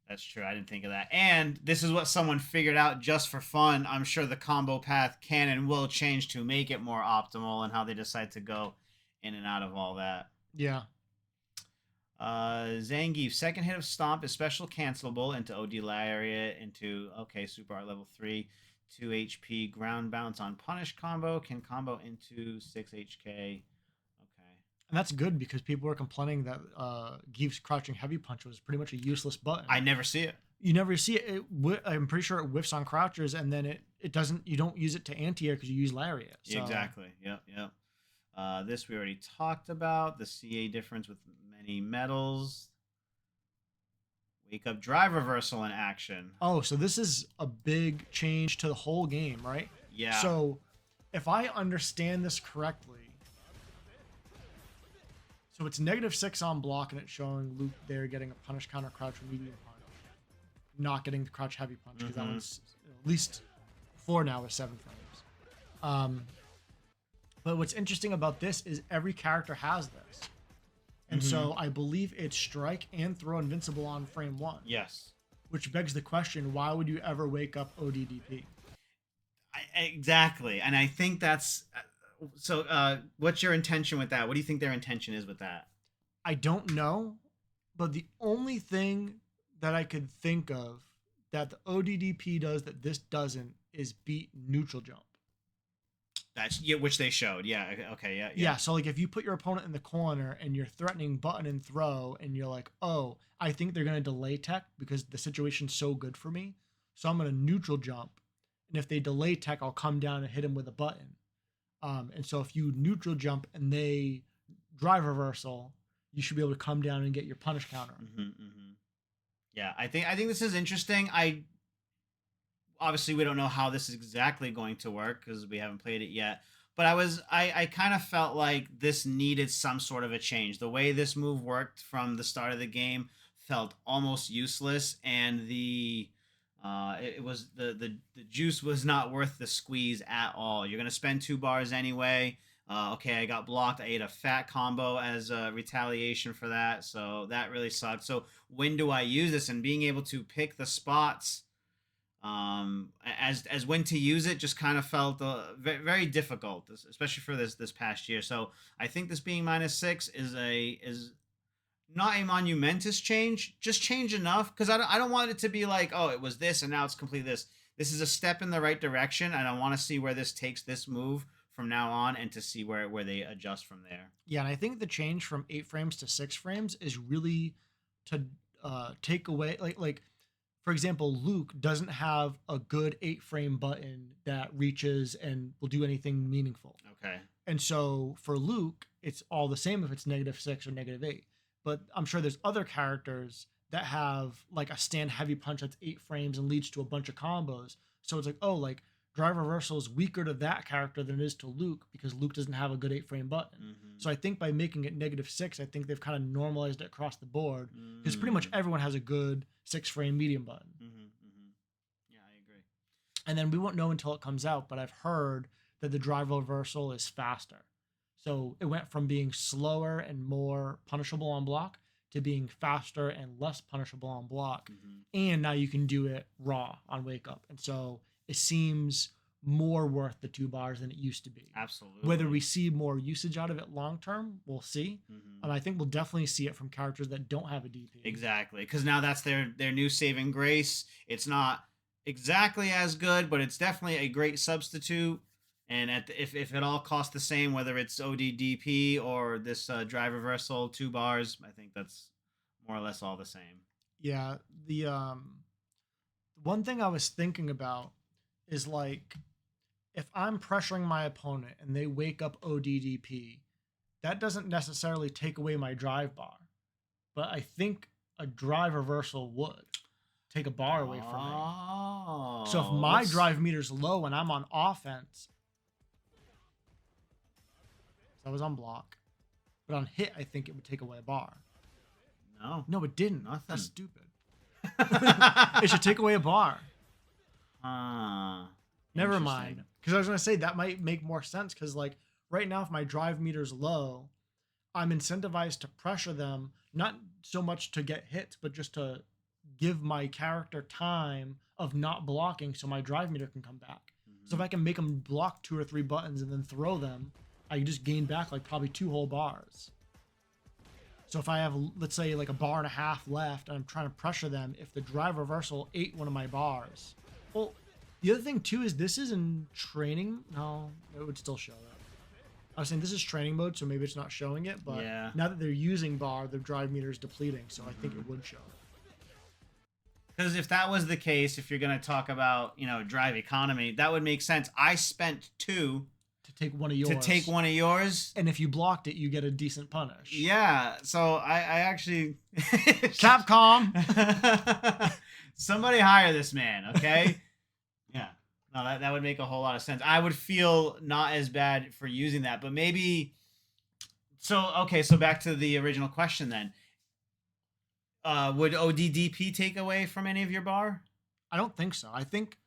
that's true. I didn't think of that. And this is what someone figured out just for fun. I'm sure the combo path can and will change to make it more optimal and how they decide to go in and out of all that. Yeah. Zangief, second hit of Stomp is special cancelable into OD Lariat, into, okay, Super Art level 3, 2 HP, ground bounce on punish combo, can combo into 6 HK. Okay. And that's good because people were complaining that Geef's crouching heavy punch was pretty much a useless button. I never see it. You never see it. I'm pretty sure it whiffs on crouchers, and then it doesn't. You don't use it to anti-air because you use Lariat. So. Exactly. Yep. This we already talked about. The CA difference with many metals. Wake up drive reversal in action. Oh, so this is a big change to the whole game, right? Yeah. So, if I understand this correctly, so it's -6 on block, and it's showing Luke there getting a punish counter crouch medium punch, not getting the crouch heavy punch because that one's at least 4 now with 7 frames. But what's interesting about this is every character has this. And so I believe it's strike and throw invincible on frame 1. Yes. Which begs the question, why would you ever wake up ODDP? Exactly. And I think that's... So what's your intention with that? What do you think their intention is with that? I don't know. But the only thing that I could think of that the ODDP does that this doesn't is beat neutral jump. That's which they showed. Yeah. Okay. Yeah. So like if you put your opponent in the corner and you're threatening button and throw and you're like, oh, I think they're going to delay tech because the situation's so good for me. So I'm going to neutral jump. And if they delay tech, I'll come down and hit him with a button. And so if you neutral jump and they drive reversal, you should be able to come down and get your punish counter. Yeah. I think this is interesting. Obviously, we don't know how this is exactly going to work because we haven't played it yet. But I kind of felt like this needed some sort of a change. The way this move worked from the start of the game felt almost useless, and the juice was not worth the squeeze at all. You're gonna spend 2 bars anyway. Okay, I got blocked. I ate a fat combo as a retaliation for that, so that really sucked. So when do I use this? And being able to pick the spots as when to use it just kind of felt very, very difficult, especially for this past year. So I think this being -6 is not a monumentous change, just change enough, because I don't want it to be like, oh, it was this and now it's completely this. This is a step in the right direction, and I want to see where this takes this move from now on and to see where they adjust from there. Yeah, and I think the change from 8 frames to 6 frames is really to take away like for example, Luke doesn't have a good 8-frame button that reaches and will do anything meaningful. Okay. And so for Luke, it's all the same if it's -6 or -8. But I'm sure there's other characters that have like a stand heavy punch that's 8 frames and leads to a bunch of combos. So it's like, oh, like drive reversal is weaker to that character than it is to Luke because Luke doesn't have a good 8-frame button. So I think by making it -6, I think they've kind of normalized it across the board because pretty much everyone has a good 6-frame medium button. Yeah, I agree. And then we won't know until it comes out, but I've heard that the drive reversal is faster. So it went from being slower and more punishable on block to being faster and less punishable on block. And now you can do it raw on wake up. And so it seems more worth the 2 bars than it used to be. Absolutely. Whether we see more usage out of it long term, we'll see. Mhm. And I think we'll definitely see it from characters that don't have a DP. Exactly, because now that's their new saving grace. It's not exactly as good, but it's definitely a great substitute. And if it all costs the same, whether it's ODDP or this drive reversal 2 bars, I think that's more or less all the same. Yeah, the one thing I was thinking about is like if I'm pressuring my opponent and they wake up ODDP, that doesn't necessarily take away my drive bar, but I think a drive reversal would take a bar away from me. Oh, So if my drive meter's low and I'm on offense, I was on block, but on hit, I think it would take away a bar. No, it didn't. Nothing. That's stupid. It should take away a bar. Never mind. Because I was going to say that might make more sense because, like, right now, if my drive meter's low, I'm incentivized to pressure them, not so much to get hits, but just to give my character time of not blocking so my drive meter can come back. So if I can make them block 2 or 3 buttons and then throw them, I can just gain back, like, probably 2 whole bars. So if I have, let's say, like a bar and a half left and I'm trying to pressure them, if the drive reversal ate one of my bars. Well, the other thing, too, is this is in training. No, it would still show that. I was saying this is training mode, so maybe it's not showing it. But Yeah. now that they're using bar, the drive meter is depleting, so I think it would show it. Because if that was the case, if you're going to talk about, drive economy, that would make sense. I spent 2 To take one of yours. to take one of yours. And if you blocked it, you get a decent punish. Yeah, so I actually... Capcom! Somebody hire this man, okay? Yeah. No, that would make a whole lot of sense. I would feel not as bad for using that, but maybe... So back to the original question then. Would ODDP take away from any of your bar? I don't think so. I think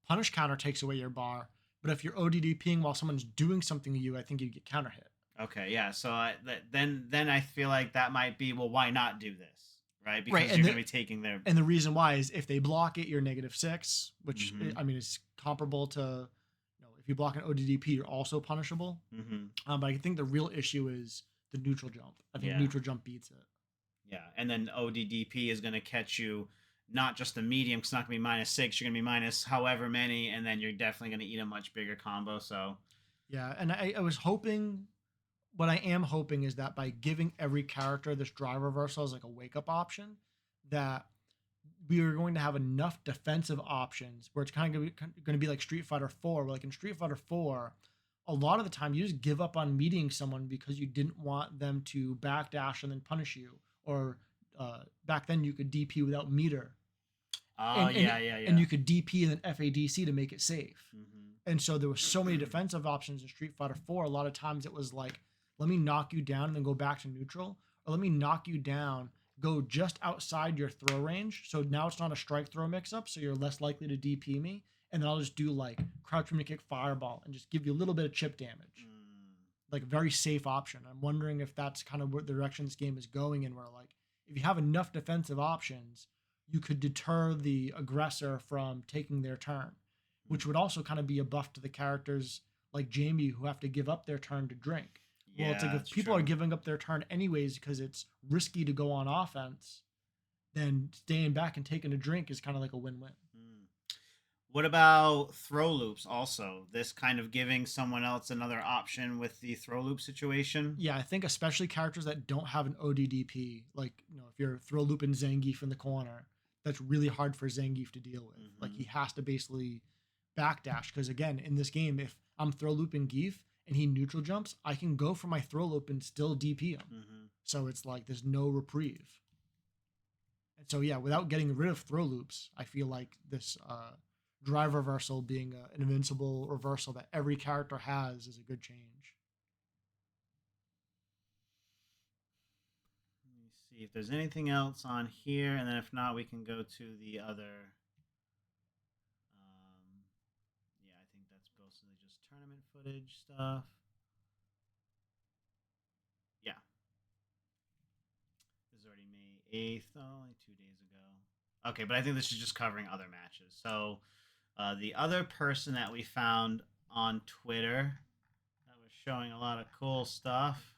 punish counter takes away your bar, but if you're ODDPing while someone's doing something to you, I think you get counter hit. Okay, yeah. So then I feel like that might be, well, why not do this, right? Because Right, you're going to be taking their... And the reason why is if they block it, you're -6, which Mhm. I mean is comparable to, if you block an ODDP, you're also punishable. Mm-hmm. But I think the real issue is the neutral jump. I think Yeah. neutral jump beats it. Yeah, and then ODDP is going to catch you not just the medium, because it's not going to be -6, you're going to be minus however many, and then you're definitely going to eat a much bigger combo, so... Yeah, and I was hoping, what I am hoping is that by giving every character this drive reversal as like a wake-up option, that we are going to have enough defensive options where it's kind of going to be like Street Fighter 4, where like in Street Fighter 4, a lot of the time you just give up on meeting someone because you didn't want them to backdash and then punish you. Or back then you could DP without meter. Oh, yeah. And you could DP and then FADC to make it safe. Mm-hmm. And so there were so many defensive options in Street Fighter 4. A lot of times it was like, let me knock you down and then go back to neutral. Or let me knock you down, go just outside your throw range. So now it's not a strike throw mix-up, so you're less likely to DP me. And then I'll just do like crouch mini kick fireball and just give you a little bit of chip damage. Like a very safe option. I'm wondering if that's kind of what the direction this game is going in, where like if you have enough defensive options, you could deter the aggressor from taking their turn, which would also kind of be a buff to the characters like Jamie who have to give up their turn to drink. Well, it's like if people are giving up their turn anyways because it's risky to go on offense, then staying back and taking a drink is kind of like a win-win. What about throw loops also? This kind of giving someone else another option with the throw loop situation? Yeah, I think especially characters that don't have an ODDP, like, if you're throw looping Zangief in the corner, that's really hard for Zangief to deal with. Like, he has to basically backdash, because again, in this game, if I'm throw looping Geef and he neutral jumps, I can go for my throw loop and still DP him. So it's like there's no reprieve. And so, yeah, without getting rid of throw loops, I feel like this drive reversal being an invincible reversal that every character has is a good change. Let me see if there's anything else on here, and then if not, we can go to the other. Yeah, I think that's mostly just tournament footage stuff. Yeah. This is already May 8th, only 2 days ago. Okay, but I think this is just covering other matches. So The other person that we found on Twitter that was showing a lot of cool stuff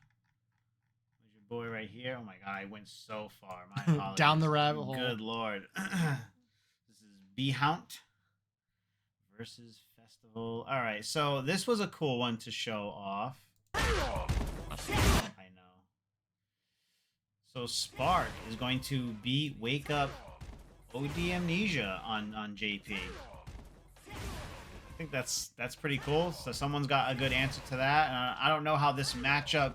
was your boy right here. Oh my god, I went so far. My apologies. Down the rabbit hole. Good lord. This is Behount versus Festival. All right, so this was a cool one to show off. I know. So Spark is going to beat Wake Up OD Amnesia on JP. I think that's pretty cool. So someone's got a good answer to that. I don't know how this matchup,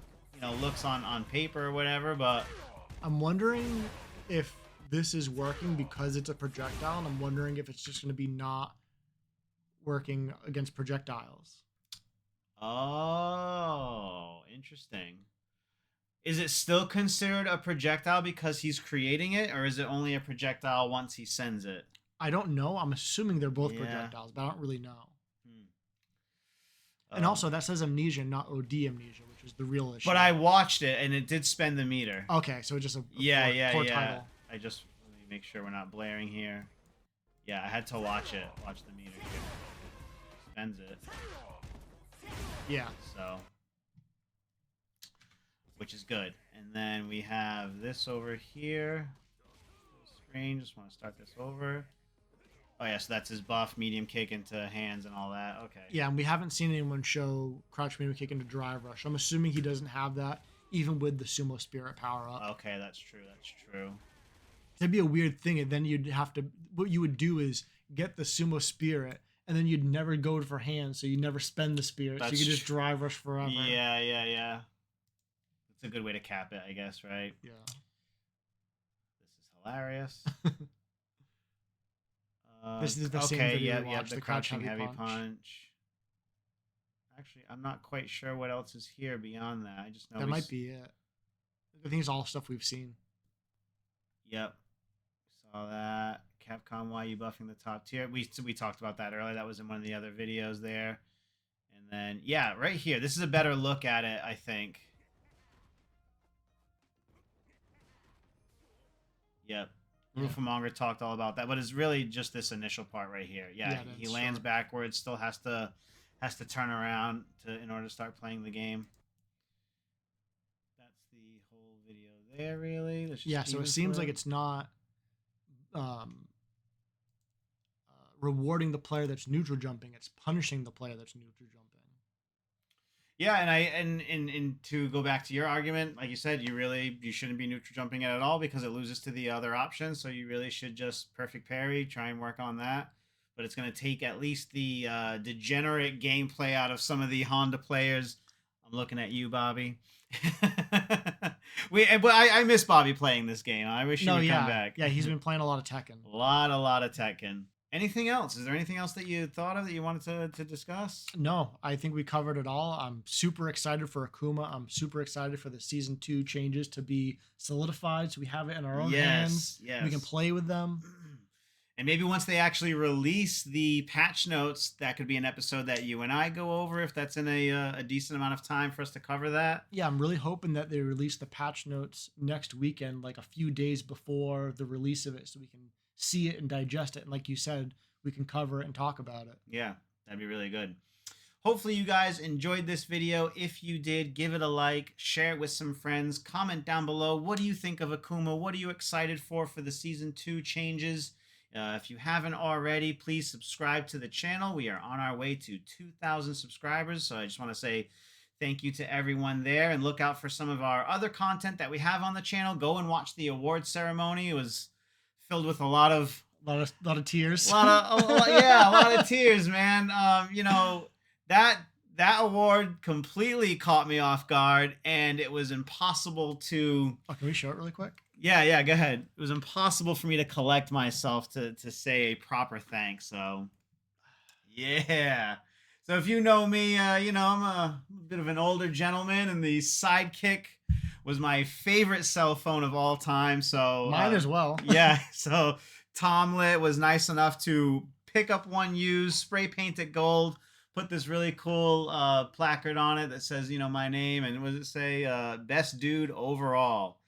looks on paper or whatever, but I'm wondering if this is working because it's a projectile, and I'm wondering if it's just going to be not working against projectiles. Oh, interesting. Is it still considered a projectile because he's creating it, or is it only a projectile once he sends it? I don't know. I'm assuming they're both Yeah. projectiles, but I don't really know. And also, that says amnesia, not OD amnesia, which is the real issue. But I watched it, and it did spend the meter. Okay, so it's just a Yeah. poor title. I just let me make sure we're not blaring here. Yeah, I had to watch the meter here. Spends it. Yeah. So, which is good. And then we have this over here. Screen. Just want to start this over. Oh yeah, so that's his buff, medium kick into hands and all that. Okay. Yeah, and we haven't seen anyone show crouch medium kick into drive rush. I'm assuming he doesn't have that, even with the sumo spirit power up. Okay, that's true. That's true. That'd be a weird thing, and then you'd have to. What you would do is get the sumo spirit, and then you'd never go for hands, so you never spend the spirit, so you could just drive rush forever. Yeah. That's a good way to cap it, I guess, right? Yeah. This is hilarious. This is the same okay, video we yeah, watched, the crouching heavy punch. Actually, I'm not quite sure what else is here beyond that. I just know That might be it. I think it's all stuff we've seen. Yep, saw that. Capcom, why you buffing the top tier? We talked about that earlier. That was in one of the other videos there. And then yeah, right here. This is a better look at it, I think. Yep. Yeah. Rufamonger talked all about that, but it's really just this initial part right here. Yeah, he lands backwards, still has to turn around in order to start playing the game. That's the whole video there, really. Yeah, so it seems like it's not rewarding the player that's neutral jumping; it's punishing the player that's neutral jumping. Yeah, and to go back to your argument, like you said, you shouldn't be neutral jumping it at all because it loses to the other options. So you really should just perfect parry, try and work on that. But it's going to take at least the degenerate gameplay out of some of the Honda players. I'm looking at you, Bobby. I miss Bobby playing this game. I wish he would come back. Yeah, he's been playing a lot of Tekken. A lot of Tekken. Anything else? Is there anything else that you thought of that you wanted to discuss? No, I think we covered it all. I'm super excited for Akuma. I'm super excited for the Season 2 changes to be solidified so we have it in our own hands. Yes. We can play with them. And maybe once they actually release the patch notes, that could be an episode that you and I go over if that's in a decent amount of time for us to cover that. Yeah, I'm really hoping that they release the patch notes next weekend, like a few days before the release of it, so we can see it and digest it. And like you said, we can cover it and talk about it. Yeah, that'd be really good. Hopefully you guys enjoyed this video. If you did, give it a like, share it with some friends, comment down below. What do you think of Akuma? What are you excited for the Season 2 changes? If you haven't already, please subscribe to the channel. We are on our way to 2,000 subscribers, so I just want to say thank you to everyone there, and look out for some of our other content that we have on the channel. Go and watch the award ceremony. It was filled with a lot of tears. a lot of tears, man. That award completely caught me off guard, and it was impossible to... Oh, can we show it really quick? Yeah, go ahead. It was impossible for me to collect myself to say a proper thanks, so... Yeah. So if you know me, I'm a bit of an older gentleman, and the Sidekick was my favorite cell phone of all time, so... Mine as well. Yeah, so Tomlet was nice enough to pick up one used, spray paint it gold, put this really cool placard on it that says, my name, and what does it say? Best dude overall.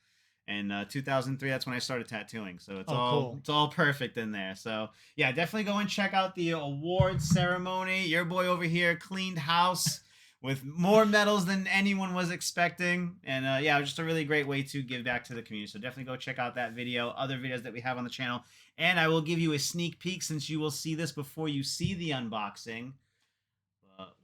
And 2003, that's when I started tattooing. So it's Cool. it's all perfect in there. So yeah, definitely go and check out the awards ceremony. Your boy over here cleaned house with more medals than anyone was expecting. And yeah, it was just a really great way to give back to the community. So definitely go check out that video, other videos that we have on the channel. And I will give you a sneak peek, since you will see this before you see the unboxing.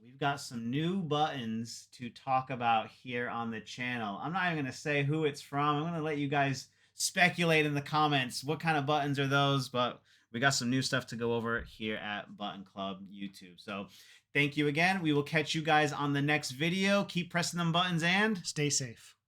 We've got some new buttons to talk about here on the channel. I'm not even going to say who it's from. I'm going to let you guys speculate in the comments what kind of buttons are those, but we got some new stuff to go over here at Button Club YouTube. So thank you again. We will catch you guys on the next video. Keep pressing them buttons and Stay safe.